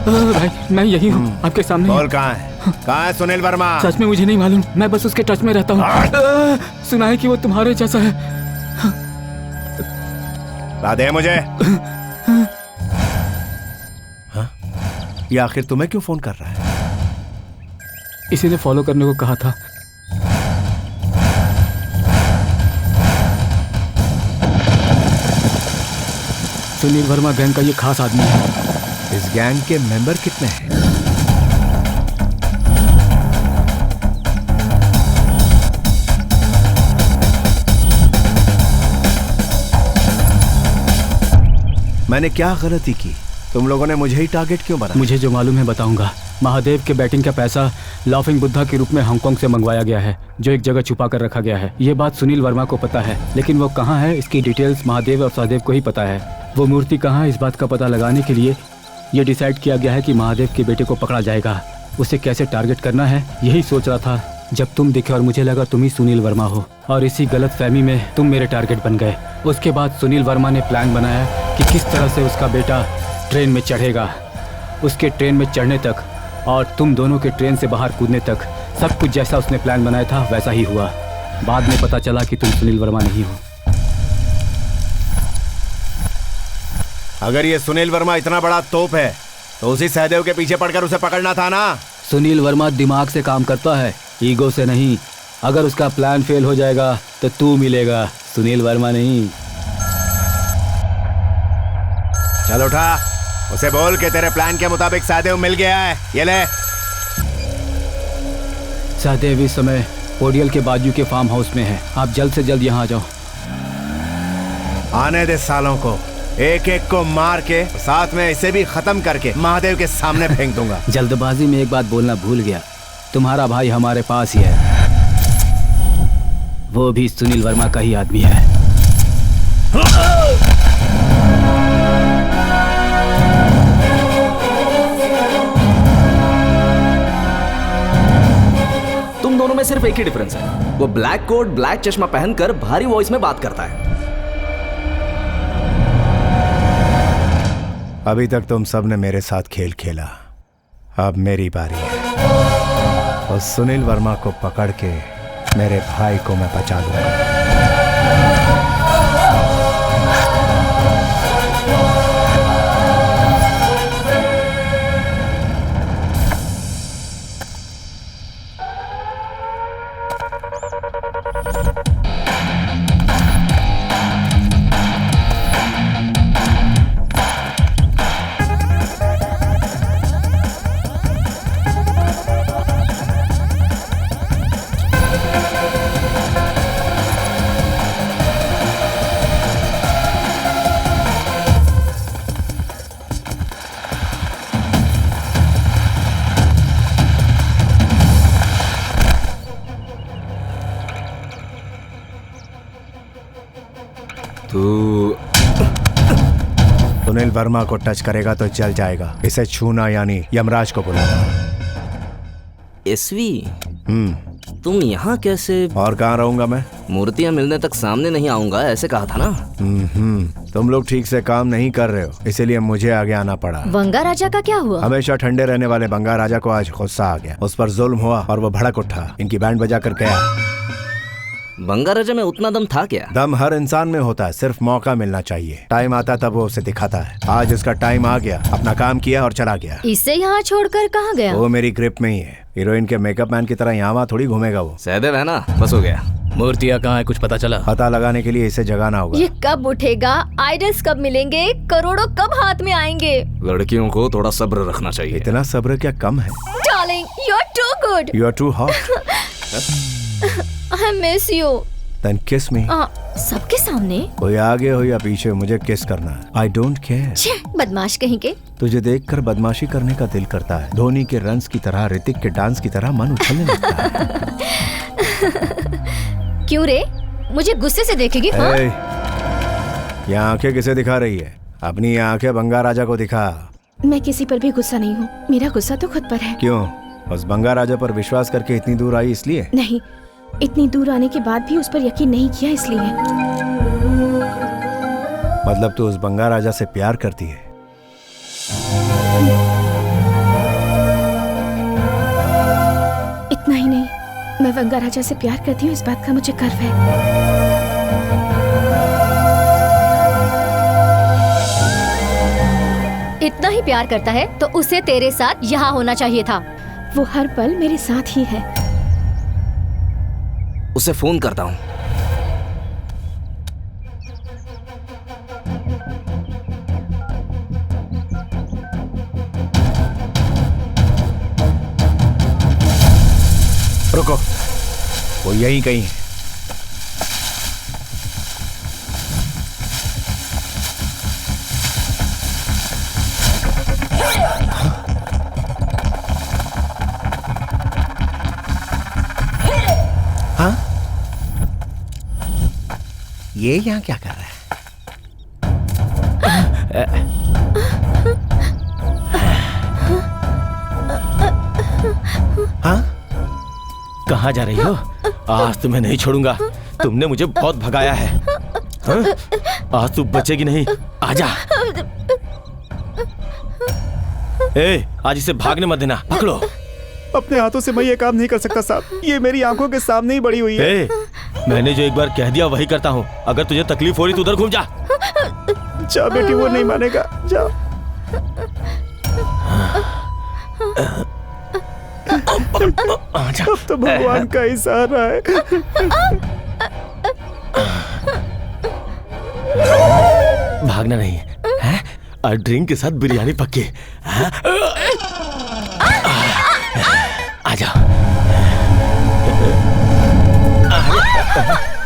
भाई मैं यही हूँ आपके सामने। बोल कहाँ है? कहाँ है सुनील वर्मा? सच में मुझे नहीं मालूम, मैं बस उसके टच में रहता हूँ। सुना है कि वो तुम्हारे जैसा है। ला दे मुझे। हाँ? ये आखिर तुम्हें क्यों फोन कर रहा है? इसी ने फॉलो करने को कहा था। सुनील वर्मा गैंग का ये खास आदमी है। इस गैंग के मेंबर कितने हैं? मैंने क्या गलती की? तुम लोगों ने मुझे ही टारगेट क्यों बनाया? मुझे जो मालूम है बताऊंगा। महादेव के बैटिंग का पैसा लाफिंग बुद्धा के रूप में हांगकांग से मंगवाया गया है, जो एक जगह छुपा कर रखा गया है। ये बात सुनील वर्मा को पता है, लेकिन वो कहाँ है इसकी डिटेल्स महादेव और सहदेव को ही पता है। वो मूर्ति कहाँ है इस बात का पता लगाने के लिए ये डिसाइड किया गया है कि महादेव के बेटे को पकड़ा जाएगा। उसे कैसे टारगेट करना है यही सोच रहा था जब तुम दिखे और मुझे लगा तुम ही सुनील वर्मा हो, और इसी गलत फहमी में तुम मेरे टारगेट बन गए। उसके बाद सुनील वर्मा ने प्लान बनाया कि किस तरह से उसका बेटा ट्रेन में चढ़ेगा। उसके ट्रेन में चढ़ने तक और तुम दोनों के ट्रेन से बाहर कूदने तक सब कुछ जैसा उसने प्लान बनाया था वैसा ही हुआ। बाद में पता चला कि तुम सुनील वर्मा नहीं हो। अगर ये सुनील वर्मा इतना बड़ा तोप है तो उसी सहदेव के पीछे पड़कर उसे पकड़ना था ना। सुनील वर्मा दिमाग से काम करता है, ईगो से नहीं। अगर उसका प्लान फेल हो जाएगा तो तू मिलेगा, सुनील वर्मा नहीं। चल उठा, उसे बोल के तेरे प्लान के मुताबिक सहदेव मिल गया है। ये ले। सहदेव इस समय ओडियल के बाजू के फार्म हाउस में है। आप जल्द से जल्द यहाँ आ जाओ। आने दे सालों को, एक एक को मार के साथ में इसे भी खत्म करके महादेव के सामने फेंक दूंगा। जल्दबाजी में एक बात बोलना भूल गया, तुम्हारा भाई हमारे पास ही है, वो भी सुनील वर्मा का ही आदमी है। तुम दोनों में सिर्फ एक ही डिफरेंस है, वो ब्लैक कोट ब्लैक चश्मा पहनकर भारी वॉइस में बात करता है। अभी तक तुम सब ने मेरे साथ खेल खेला, अब मेरी बारी है और सुनील वर्मा को पकड़ के मेरे भाई को मैं बचा लूंगा। सुनील वर्मा को टच करेगा तो जल जाएगा, इसे छूना यानी यमराज को बुलाना। एसवी, तुम यहाँ कैसे? और कहाँ रहूंगा मैं? मूर्तियाँ मिलने तक सामने नहीं आऊंगा ऐसे कहा था ना। तुम लोग ठीक से काम नहीं कर रहे हो, इसीलिए मुझे आगे आना पड़ा। बंगा राजा का क्या हुआ? हमेशा ठंडे रहने वाले बंगा राजा को आज गुस्सा आ गया, उस पर जुल्म हुआ और वो भड़क उठा, इनकी बैंड बजा कर गया। बंगा राजा में उतना दम था क्या? दम हर इंसान में होता है, सिर्फ मौका मिलना चाहिए। टाइम आता तब वो उसे दिखाता है। आज उसका टाइम आ गया, अपना काम किया और चला गया। इसे यहाँ छोड़कर कहाँ गया? वो मेरी ग्रिप में ही है, हीरोइन के मेकअप मैन की तरह यहाँ वहाँ थोड़ी घूमेगा वो। सहदेव है ना, बस हो गया। मूर्तियाँ कहाँ है, कुछ पता चला? पता लगाने के लिए इसे जगाना होगा। ये कब उठेगा? आइडल्स कब मिलेंगे? करोड़ों कब हाथ में आएंगे? लड़कियों को थोड़ा सब्र रखना चाहिए। इतना सब्र क्या कम है? Darling, you are too good. You are too hot. I miss you. Then kiss me. सबके सामने? कोई आगे हो या पीछे, मुझे किस करना है। I don't care. छे, बदमाश कहीं के। तुझे देखकर बदमाशी करने का दिल करता है। धोनी के रन्स की तरह, ऋतिक के डांस की तरह मन उछलने लगता है। क्यों रे? मुझे गुस्से से देखेगी? हाँ? ये आंखें किसे दिखा रही है? अपनी आंखें बंगा राजा को दिखा। मैं किसी पर भी गुस्सा नहीं हूँ, मेरा गुस्सा तो खुद पर है। क्यों? बस बंगा राजा पर विश्वास करके इतनी दूर आई इसलिए? नहीं, इतनी दूर आने के बाद भी उस पर यकीन नहीं किया इसलिए। मतलब तू उस बंगा राजा से प्यार करती है? इतना ही नहीं, मैं बंगा राजा से प्यार करती हूँ, इस बात का मुझे गर्व है। इतना ही प्यार करता है तो उसे तेरे साथ यहाँ होना चाहिए था। वो हर पल मेरे साथ ही है। उसे फोन करता हूँ। रुको, वो यहीं कहीं है। हाँ? ये यहाँ क्या कर रहा है? हाँ? कहाँ जा रही हो? आज तुम्हें नहीं छोड़ूंगा। तुमने मुझे बहुत भगाया है। हाँ? आज तू बचेगी नहीं। आजा। ए, आज इसे भागने मत देना। पकड़ो। अपने हाथों से मैं ये काम नहीं कर सकता साहब, ये मेरी आंखों के सामने ही बड़ी हुई है। ए, मैंने जो एक बार कह दिया वही करता हूँ। अगर तुझे तकलीफ हो रही तो उधर घूम जा। जा बेटी, वो नहीं मानेगा। जा। अब तो भगवान का ही सहारा है। भागना नहीं है? और ड्रिंक के साथ बिरयानी पक्की। आ जाओ।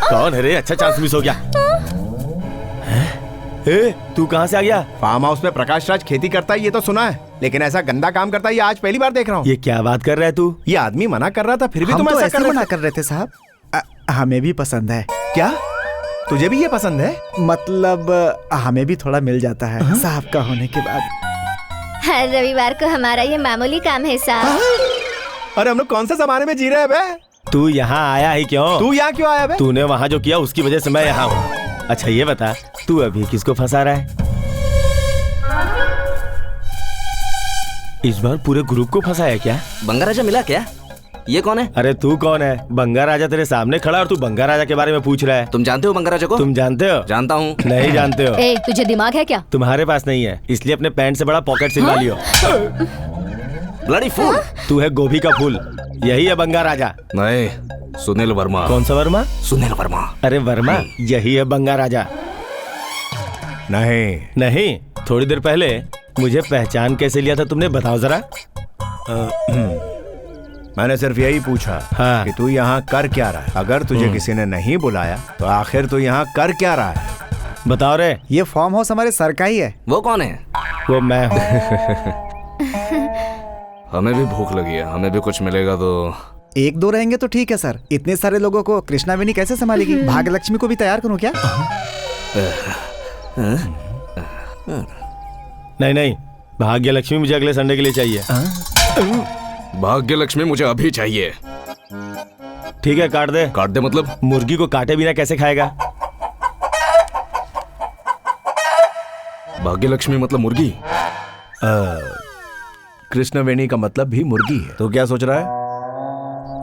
कौन है रे? अच्छा चांस मिस हो गया। ए, तू कहाँ से आ गया? फार्म हाउस में प्रकाश राज खेती करता है ये तो सुना है, लेकिन ऐसा गंदा काम करता है ये आज पहली बार देख रहा हूँ। ये क्या बात कर रहा है तू? ये आदमी मना कर रहा था फिर भी तुम तो ऐसा मना कर रहे थे साहब। हमें भी पसंद है। क्या तुझे भी ये पसंद है? मतलब हमें भी थोड़ा मिल जाता है साहब का होने के बाद। हर रविवार को हमारा ये मामूली काम है साहब। अरे हम लोग कौन से जमाने में जी रहे हैं बे? तू यहाँ आया ही क्यों? तू यहाँ क्यों आया बे? तूने वहाँ जो किया उसकी वजह से मैं यहाँ हूँ। अच्छा ये बता, तू अभी किसको फंसा रहा है? इस बार पूरे ग्रुप को फंसाया क्या? बंगा राजा मिला क्या? ये कौन है? अरे तू कौन है? बंगा राजा तेरे सामने खड़ा और तू बंगा राजा के बारे में पूछ रहा है। तुम जानते हो बंगा राजा को? तुम जानते हो? जानता हूँ। नहीं जानते हो? ए, तुझे दिमाग है क्या? तुम्हारे पास नहीं है, इसलिए अपने पैंट से बड़ा पॉकेट सिलवा लियो। Bloody fool. तू है गोभी का फूल, यही है बंगा राजा। नहीं, सुनील वर्मा। कौन सा वर्मा? सुनील वर्मा। अरे वर्मा, यही है बंगा राजा। नहीं, थोड़ी देर पहले मुझे पहचान कैसे लिया था तुमने, बताओ जरा। मैंने सिर्फ यही पूछा कि तू यहाँ कर क्या रहा है। अगर तुझे किसी ने नहीं बुलाया तो आखिर तू यहाँ कर क्या रहा है? बताओ रे। ये फार्म हाउस हमारे सर का ही है। वो कौन है? वो मैं हूँ। हमें भी भूख लगी है, हमें भी कुछ मिलेगा तो। एक दो रहेंगे तो ठीक है सर, इतने सारे लोगों को कृष्णा बेनी कैसे संभालेगी? भाग्यलक्ष्मी को भी तैयार करूँ क्या? नहीं, भाग्यलक्ष्मी मुझे अगले संडे के लिए चाहिए। भाग्यलक्ष्मी मुझे अभी चाहिए। ठीक है, काट दे। काट दे मतलब? मुर्गी को काटे बिना कैसे खाएगा? भाग्यलक्ष्मी मतलब मुर्गी? कृष्णवेणी का मतलब भी मुर्गी है। तो क्या सोच रहा है?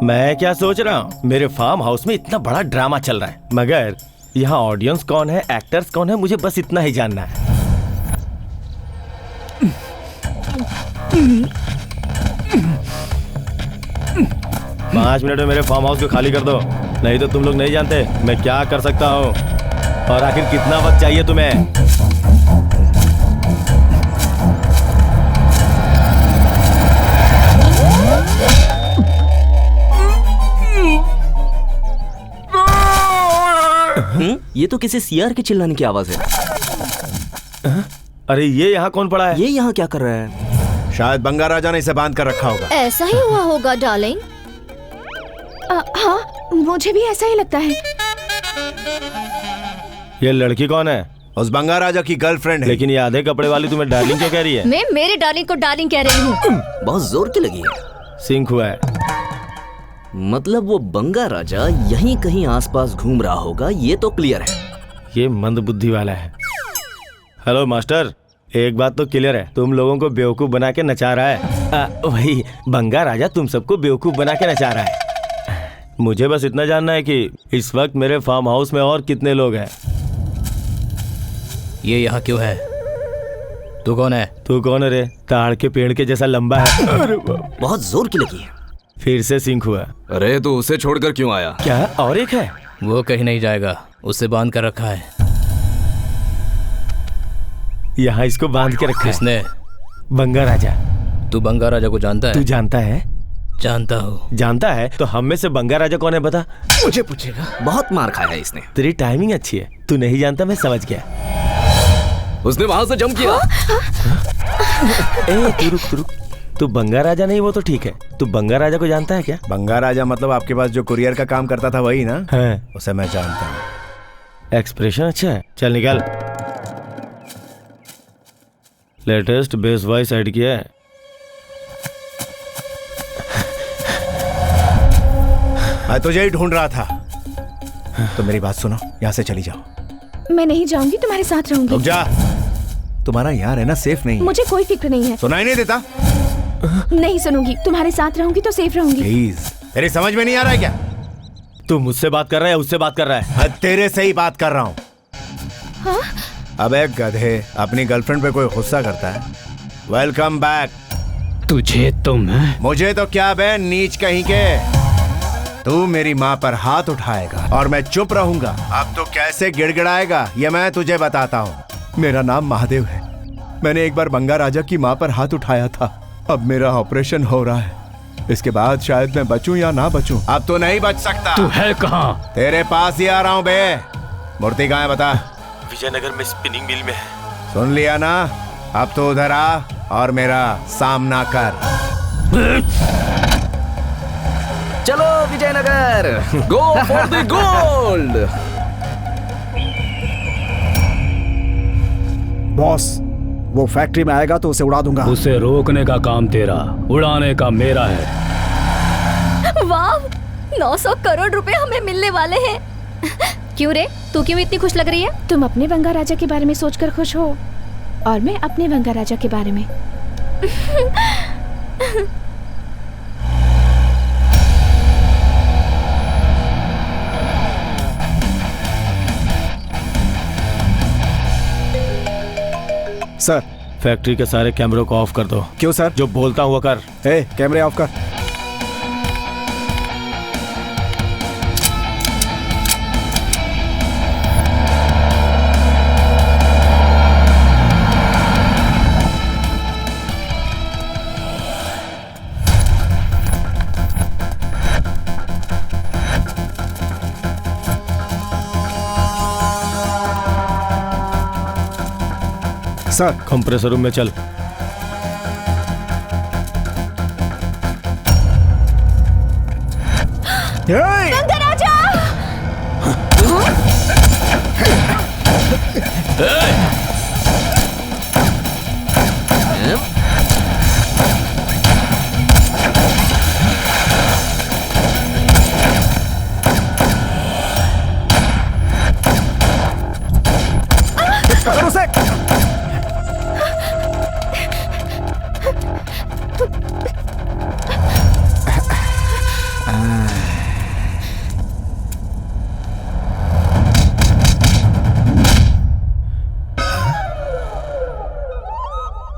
मैं क्या सोच रहा हूँ, मेरे फार्म हाउस में इतना बड़ा ड्रामा चल रहा है, मगर यहाँ ऑडियंस कौन है, एक्टर्स कौन है, मुझे बस इतना ही जानना है। 5 मिनट में मेरे फार्म हाउस को खाली कर दो, नहीं तो तुम लोग नहीं जानते मैं क्या कर सकता हूँ। और आखिर कितना वक्त चाहिए तुम्हें? ये तो किसी सीआर के चिल्लाने की आवाज है। अरे ये यहाँ कौन पड़ा है? ये यहाँ क्या कर रहा है? शायद बंगा राजा ने इसे बांध कर रखा होगा। ऐसा ही हुआ होगा डार्लिंग। हाँ, मुझे भी ऐसा ही लगता है। ये लड़की कौन है? उस बंगा राजा की गर्लफ्रेंड है। लेकिन ये आधे कपड़े वाली तुम्हें डार्लिंग क्यों कह रही है? मैं मेरे डार्लिंग को डार्लिंग कह रही हूँ। बहुत जोर की लगी है। सिंक हुआ है। मतलब वो बंगा राजा यहीं कहीं आसपास घूम रहा होगा, ये तो क्लियर है। ये मंद बुद्धि वाला है। हेलो मास्टर, एक बात तो क्लियर है, तुम लोगों को बेवकूफ बना के नचा रहा है। वही बंगा राजा तुम सबको बेवकूफ बना के नचा रहा है। मुझे बस इतना जानना है कि इस वक्त मेरे फार्म हाउस में और कितने लोग हैं। ये यहाँ क्यों है? तू कौन है? तू कौन है रे? ताड़ के पेड़ के जैसा लंबा है। बहुत जोर की लगी है। फिर से सिंक हुआ। अरे तो उसे छोड़कर क्यों आया? क्या और एक है? वो कहीं नहीं जाएगा, उसे बांध कर रखा है। यहाँ इसको बांध के रखा है। किसने? बंगा राजा। तू बंगा राजा को जानता है? तू जानता है? जानता हूँ। जानता है तो हम में से बंगा राजा कौन है बता? मुझे पूछेगा। बहुत मार खाया है इसने। तेरी टाइमिंग अच्छी है, तू नहीं जानता मैं समझ गया। उसने वहां से जंप किया। ए तू रुक, तू बंगा राजा नहीं वो तो ठीक है, तू बंगा राजा को जानता है क्या? बंगा राजा मतलब आपके पास जो कुरियर का काम करता था वही ना? है। उसे मैं जानता हूँ। एक्सप्रेशन अच्छा है, चल निकाल। लेटेस्ट बेस वॉइस ऐड किया है। मैं तुझे ही ढूंढ रहा था। तो मेरी बात सुनो, यहाँ से चली जाओ। मैं नहीं जाऊंगी, तुम्हारे साथ रहूंगी। रुक जा, तुम्हारा यहाँ रहना सेफ नहीं है। मुझे कोई फिक्र नहीं है। सुनाई नहीं देता? नहीं सुनूंगी, तुम्हारे साथ रहूंगी तो सेफ रहूंगी। प्लीज, तेरी समझ में नहीं आ रहा है क्या? तू मुझसे बात कर रहा है उससे बात कर रहा है? तेरे से ही बात कर रहा हूँ। हाँ? अबे गधे, अपनी गर्लफ्रेंड पे कोई गुस्सा करता है? Welcome back. तुझे तुम मुझे तो क्या बे नीच कहीं के। तू मेरी माँ पर हाथ उठाएगा और मैं चुप रहूंगा। अब तो कैसे गिड़गिड़ाएगा ये मैं तुझे बताता हूँ। मेरा नाम महादेव है। मैंने एक बार बंगा राजा की माँ पर हाथ उठाया था। अब मेरा ऑपरेशन हो रहा है। इसके बाद शायद मैं बचूं या ना बचूं। अब तो नहीं बच सकता। तू है कहाँ? तेरे पास ही आ रहा हूँ बे। मूर्ति कहाँ है बता? विजयनगर में स्पिनिंग मिल में है। सुन लिया ना? अब तो उधर आ और मेरा सामना कर। चलो Vijayanagar, go for the gold. Boss, वो फैक्ट्री में आएगा तो उसे उड़ा दूंगा। उसे रोकने का काम तेरा, उड़ाने का मेरा है। वाह, 900 करोड़ रुपए हमें मिलने वाले हैं। क्यों रे, तू क्यों इतनी खुश लग रही है? तुम अपने बंगा राजा के बारे में सोचकर खुश हो और मैं अपने बंगा राजा के बारे में। सर, फैक्ट्री के सारे कैमरों को ऑफ कर दो। क्यों सर? जो बोलता हुआ कर। कैमरे ऑफ कर। सर, कंप्रेसर रूम में चल। बंगा राजा!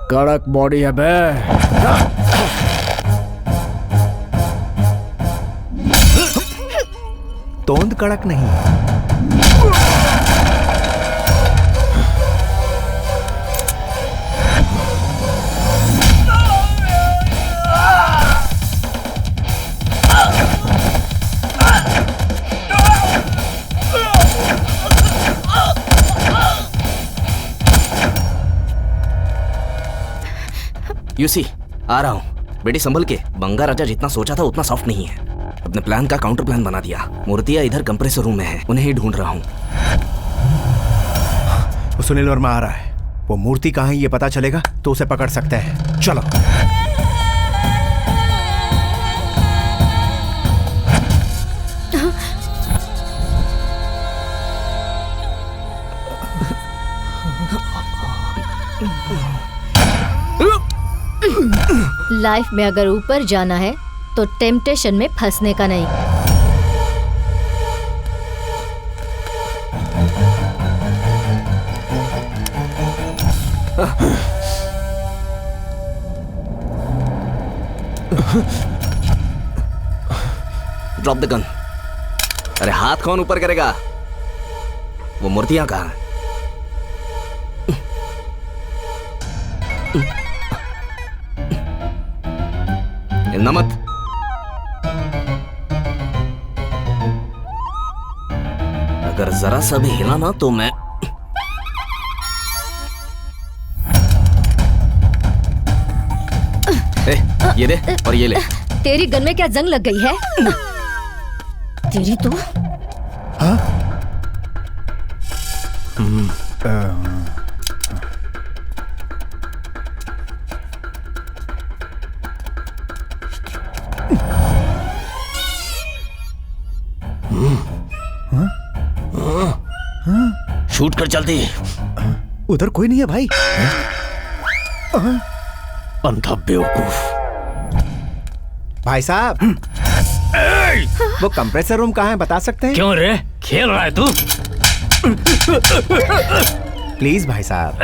कड़क बॉडी है बे। तोंद कड़क नहीं। यूसी, आ रहा हूँ। बेटी संभल के। बंगा राजा जितना सोचा था उतना सॉफ्ट नहीं है। अपने प्लान का काउंटर प्लान बना दिया। मूर्तियाँ इधर कंप्रेसर रूम में है, उन्हें ही ढूंढ रहा हूँ। वो सुनील वर्मा आ रहा है। वो मूर्ति कहाँ है ये पता चलेगा तो उसे पकड़ सकते हैं। चलो। लाइफ में अगर ऊपर जाना है तो टेम्पटेशन में फंसने का नहीं। Drop the gun. अरे हाथ कौन ऊपर करेगा? वो मूर्तियां कहाँ हैं? हिलना मत। अगर जरा सा भी हिला ना तो मैं ये दे और ये ले। तेरी गन में क्या जंग लग गई है? तेरी तो शूट कर जल्दी। उधर कोई नहीं है भाई। अंधा बेवकूफ। भाई साहब, वो कंप्रेसर रूम कहाँ है बता सकते हैं? क्यों रे, खेल रहा है तू? प्लीज भाई साहब।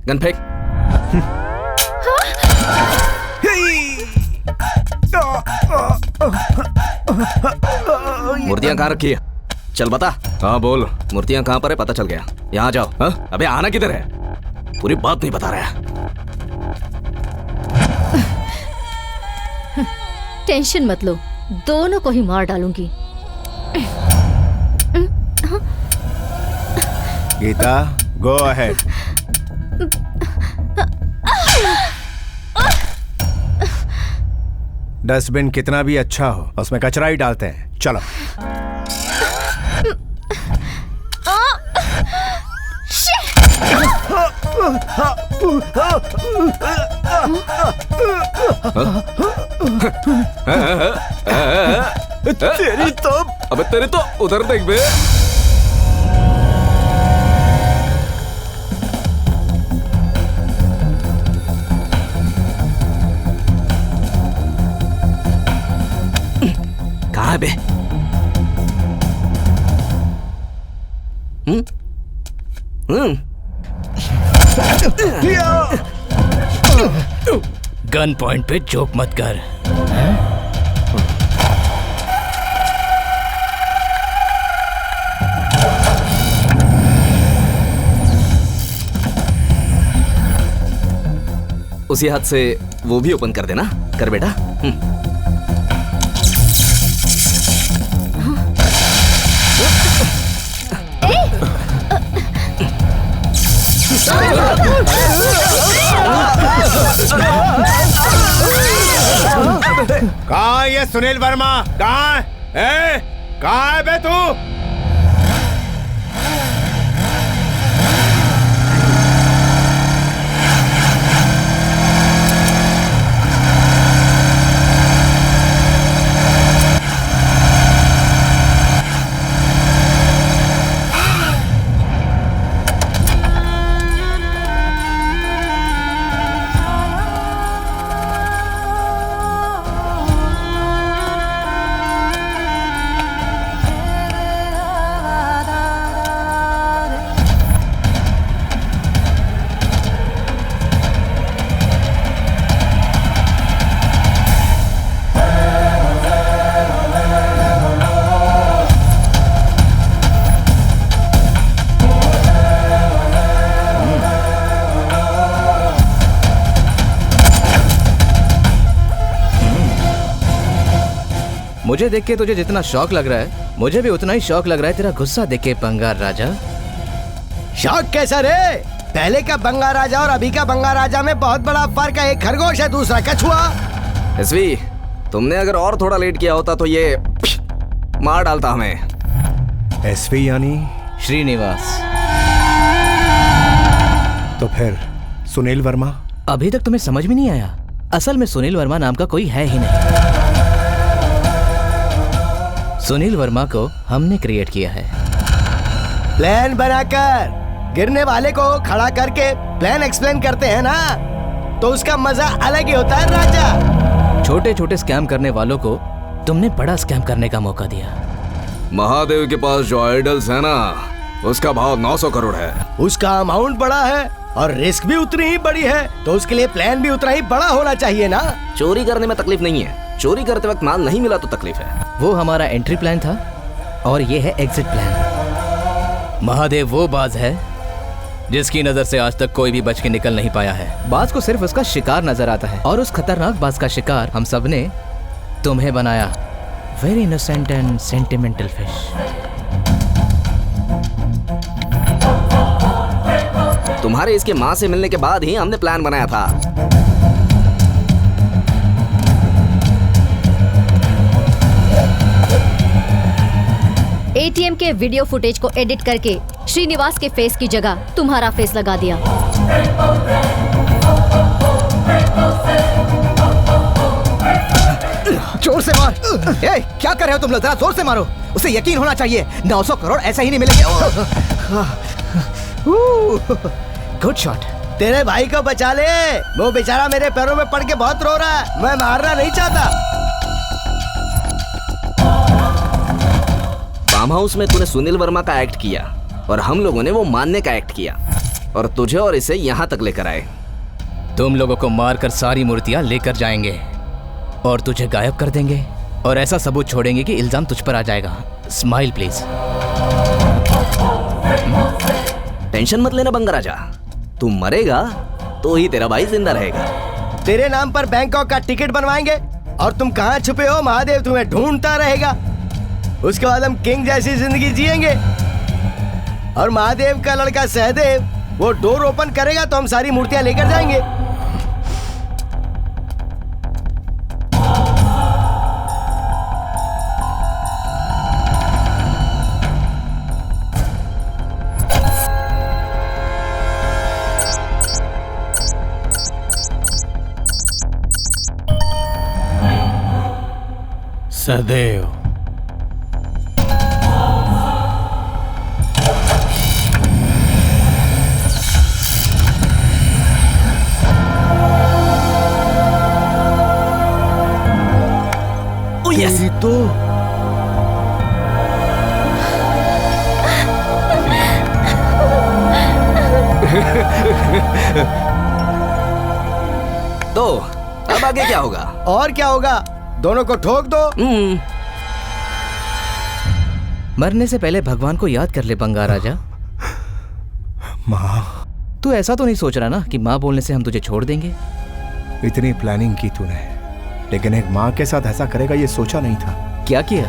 गन फेंक। मूर्तियां कहाँ रखी है? चल बता। हाँ बोल। मूर्तियां कहाँ पर है पता चल गया। यहाँ जाओ। हाँ? अबे आना किधर है? पूरी बात नहीं बता रहा है। टेंशन मत लो, दोनों को ही मार डालूंगी। Gita, go ahead. डस्टबिन कितना भी अच्छा हो, उसमें कचरा ही डालते हैं। चलो। तेरी तो अबे तेरी तो उधर देख बे। कहाँ है बे? गन पॉइंट पे जोक मत कर। उसी हाथ से वो भी ओपन कर देना। कर बेटा। कहाँ है ये सुनील वर्मा? कहाँ है? कहाँ है बे तू? मुझे देख के तुझे जितना शौक लग रहा है, मुझे भी उतना ही शौक लग रहा है तेरा गुस्सा देख के बंगार राजा। शौक कैसा रे? पहले का बंगार राजा और अभी का बंगार राजा में बहुत बड़ा फर्क है। एक खरगोश है, दूसरा कछुआ। एसवी, तुमने अगर और थोड़ा लेट किया होता तो ये मार डालता हमें। एसवी यानी श्रीनिवास। तो फिर सुनील वर्मा? अभी तक तुम्हें समझ में नहीं आया? असल में सुनील वर्मा नाम का कोई है ही नहीं। सुनील वर्मा को हमने क्रिएट किया है। प्लान बनाकर गिरने वाले को खड़ा करके प्लान एक्सप्लेन करते हैं ना, तो उसका मजा अलग ही होता है राजा। छोटे छोटे स्कैम करने वालों को तुमने बड़ा स्कैम करने का मौका दिया। महादेव के पास जो आइडल्स है ना, उसका भाव 900 करोड़ है। उसका अमाउंट बड़ा है और रिस्क भी उतनी ही बड़ी है, तो उसके लिए प्लान भी उतना ही बड़ा होना चाहिए ना। चोरी करने में तकलीफ नहीं है, चोरी करते वक्त माल नहीं मिला तो तकलीफ है। वो हमारा एंट्री प्लान था और ये है एग्जिट प्लान। महादेव वो बाज है जिसकी नजर से आज तक कोई भी बच के निकल नहीं पाया है। बाज को सिर्फ उसका शिकार नजर आता है और उस खतरनाक बाज का शिकार हम सब ने तुम्हें बनाया। Very innocent and sentimental fish. तुम्हारे इसके माँ से मिलने के बाद ही हमने प्लान बनाया था। एटीएम के वीडियो फुटेज को एडिट करके श्रीनिवास के फेस की जगह तुम्हारा फेस लगा दिया। जोर से मार। ए, क्या कर रहे हो तुम लोग? जरा जोर से मारो, उसे यकीन होना चाहिए 900 करोड़ ऐसा ही नहीं मिलेंगे। Good shot. तेरे भाई को बचा ले, वो बेचारा मेरे पैरों में पड़ के बहुत रो रहा है। मैं मारना नहीं चाहता। फार्म हाउस में तूने सुनील वर्मा का एक्ट किया और हम लोगों ने वो मानने का एक्ट किया और तुझे और इसे यहाँ तक लेकर आए। तुम लोगों को मारकर सारी मूर्तियां लेकर जाएंगे और तुझे गायब कर देंगे और ऐसा सबूत छोड़ेंगे कि इल्जाम तुझ पर आ जाएगा। Smile please. टेंशन मत लेना बंगा राजा, तू मरेगा तो ही तेरा भाई जिंदा रहेगा। तेरे नाम पर बैंकॉक का टिकट बनवाएंगे और तुम कहाँ छुपे हो, महादेव तुम्हें ढूंढता रहेगा। उसके बाद हम किंग जैसी जिंदगी जिएंगे। और महादेव का लड़का सहदेव वो डोर ओपन करेगा तो हम सारी मूर्तियां लेकर जाएंगे। सदैव यस तो अब आगे क्या होगा? और क्या होगा, दोनों को ठोक दो। मरने से पहले भगवान को याद कर ले बंगार राजा। माँ, तू ऐसा तो नहीं सोच रहा ना कि माँ बोलने से हम तुझे छोड़ देंगे? इतनी प्लानिंग की तूने, लेकिन एक माँ के साथ ऐसा करेगा ये सोचा नहीं था। क्या किया?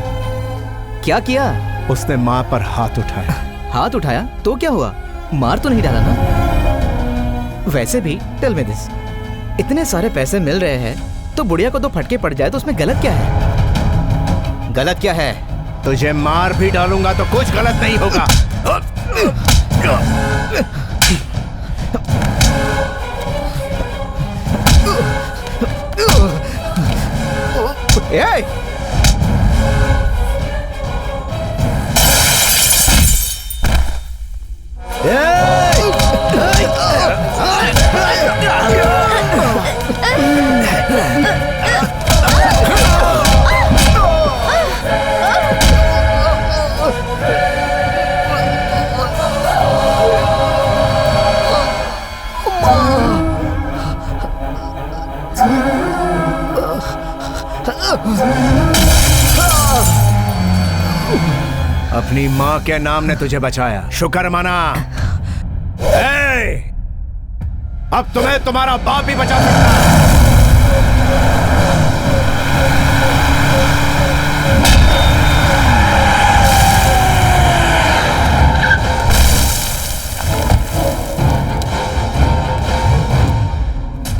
क्या किया? उसने माँ पर हाथ उठाया। हाथ उठाया तो क्या हुआ? मार तो नहीं डाला ना? वैसे भी टेल मी दिस, इतने सारे पैसे मिल रहे हैं तो बुढ़िया को दो फटके पड़ जाए तो उसमें गलत क्या है? गलत क्या है? तुझे मार भी डालूंगा तो कुछ गलत नहीं होगा। अपनी माँ के नाम ने तुझे बचाया, शुक्र माना। अब तुम्हें तुम्हारा बाप भी बचा सकता है।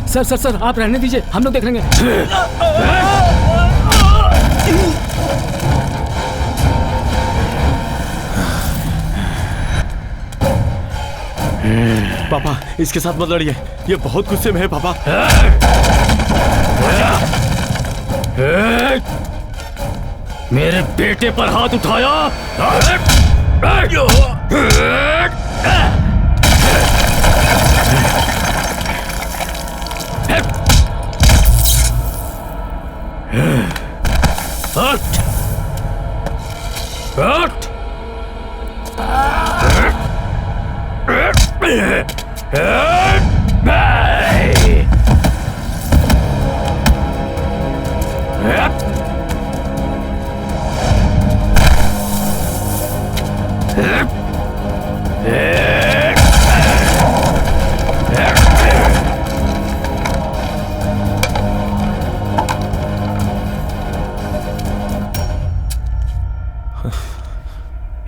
सर सर सर, आप रहने दीजिए, हम लोग देख लेंगे। पापा, इसके साथ मत लड़िए, ये बहुत गुस्से में है पापा। मेरे बेटे पर हाथ उठाया।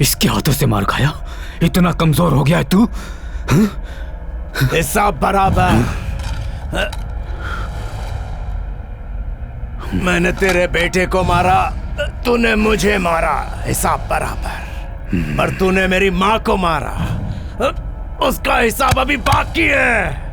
इसके हाथों से मार खाया? इतना कमजोर हो गया है तू? हिसाब बराबर। मैंने तेरे बेटे को मारा, तूने मुझे मारा, हिसाब बराबर। पर तूने मेरी माँ को मारा, उसका हिसाब अभी बाकी है।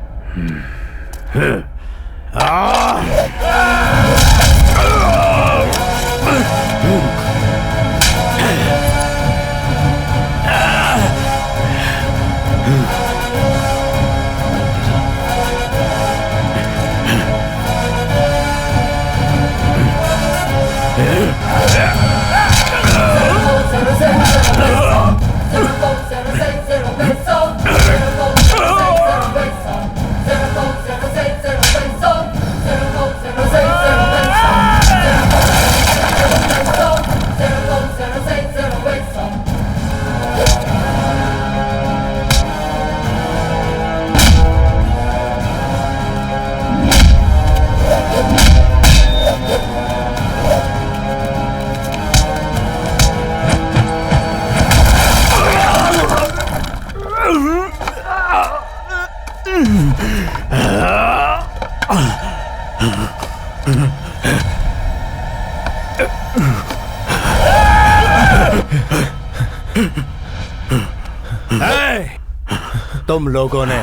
तुम लोगों ने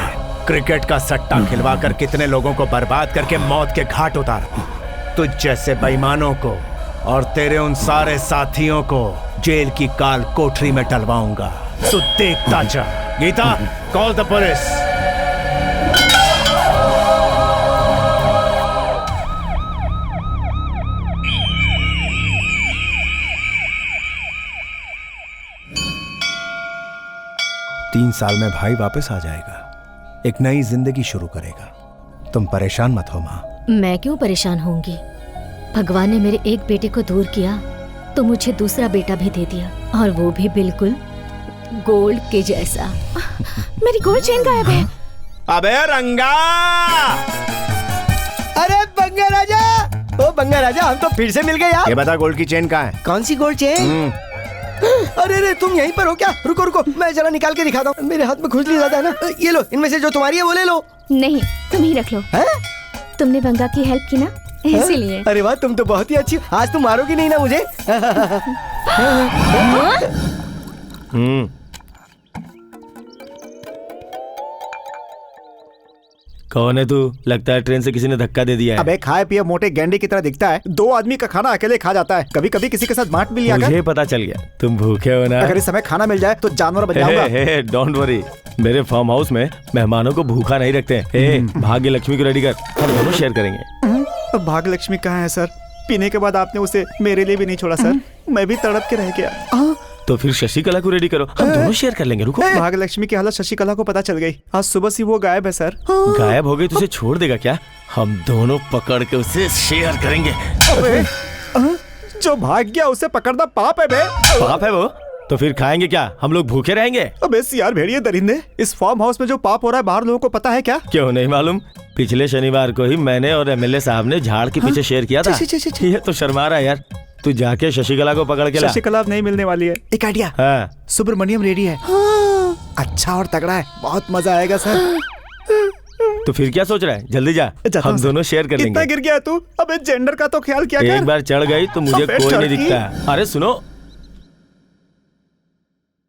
क्रिकेट का सट्टा खिलवाकर कितने लोगों को बर्बाद करके मौत के घाट उतारा। तुझ जैसे बेईमानों को और तेरे उन सारे साथियों को जेल की काल कोठरी में डलवाऊंगा। तो देखता जा। Geeta, call the police. तीन साल में भाई वापस आ जाएगा, एक नई जिंदगी शुरू करेगा। तुम परेशान मत हो माँ। मैं क्यों परेशान होंगी? भगवान ने मेरे एक बेटे को दूर किया तो मुझे दूसरा बेटा भी दे दिया, और वो भी बिल्कुल गोल्ड के जैसा। मेरी गोल्ड चेन गायब है। अबे रंगा! अरे बंगा राजा, ओ बंगा राजा, हम तो फिर से मिल गए यार। ये बता गोल्ड की चेन कहाँ है? कौन सी गोल्ड चेन? अरे रे, तुम यहीं पर हो क्या? रुको रुको, मैं जरा निकाल के दिखाता हूँ। मेरे हाथ में खुजली ज्यादा है ना। ये लो, इनमें से जो तुम्हारी है वो ले लो। नहीं, तुम ही रख लो। है? तुमने बंगा की हेल्प की ना, इसीलिए। अरे वाह, तुम तो बहुत ही अच्छी हो। आज तुम मारोगी नहीं ना मुझे? कौन है तू? लगता है ट्रेन से किसी ने धक्का दे दिया है। अबे खाए पिए मोटे गेंडे की तरह दिखता है। 2 आदमी का खाना अकेले खा जाता है। कभी कभी किसी के साथ बांट भी लिया कर। मुझे पता चल गया तुम भूखे हो ना। अगर इस समय खाना मिल जाए तो जानवर बन जाऊंगा। डोंट वरी, मेरे फार्म हाउस में मेहमानों को भूखा नहीं रखते। भाग्य लक्ष्मी को रेडी कर, हम दोनों शेयर करेंगे। भाग्य लक्ष्मी कहाँ है सर? पीने के बाद आपने उसे मेरे लिए भी नहीं छोड़ा सर। मैं भी तड़प के रह गया। तो फिर शशिकला को रेडी करो, हम दोनों शेयर कर लेंगे। रुको, भाग्य लक्ष्मी की हालत शशिकला को पता चल गई। आज सुबह से वो गायब है सर। गायब हो गई तो उसे छोड़ देगा क्या? हम दोनों पकड़ के उसे शेयर करेंगे। अबे, जो भाग गया उसे पकड़ना पाप है बे। पाप है वो? तो फिर खाएंगे क्या? हम लोग भूखे रहेंगे? अबे यार भेड़िए दरिंदे, इस फार्म हाउस में जो पाप हो रहा है बाहर लोगों को पता है क्या? क्यों नहीं मालूम? पिछले शनिवार को ही मैंने और एमएलए साहब ने झाड़ के पीछे शेयर किया था। ये तो शर्मा रहा है यार। तू जाके शशिकला को पकड़ के ला। शशिकला अब नहीं मिलने वाली है। एक आइडिया। हाँ। सुब्रमण्यम रेडी है। अच्छा और तगड़ा है, बहुत मजा आएगा सर। तो फिर क्या सोच रहा है? जल्दी जा, हम दोनों शेयर कर लेंगे। कितना गिर गया तू? अबे जेंडर का तो ख्याल किया कर। एक बार चढ़ गई तो मुझे कोई नहीं दिखता। अरे सुनो,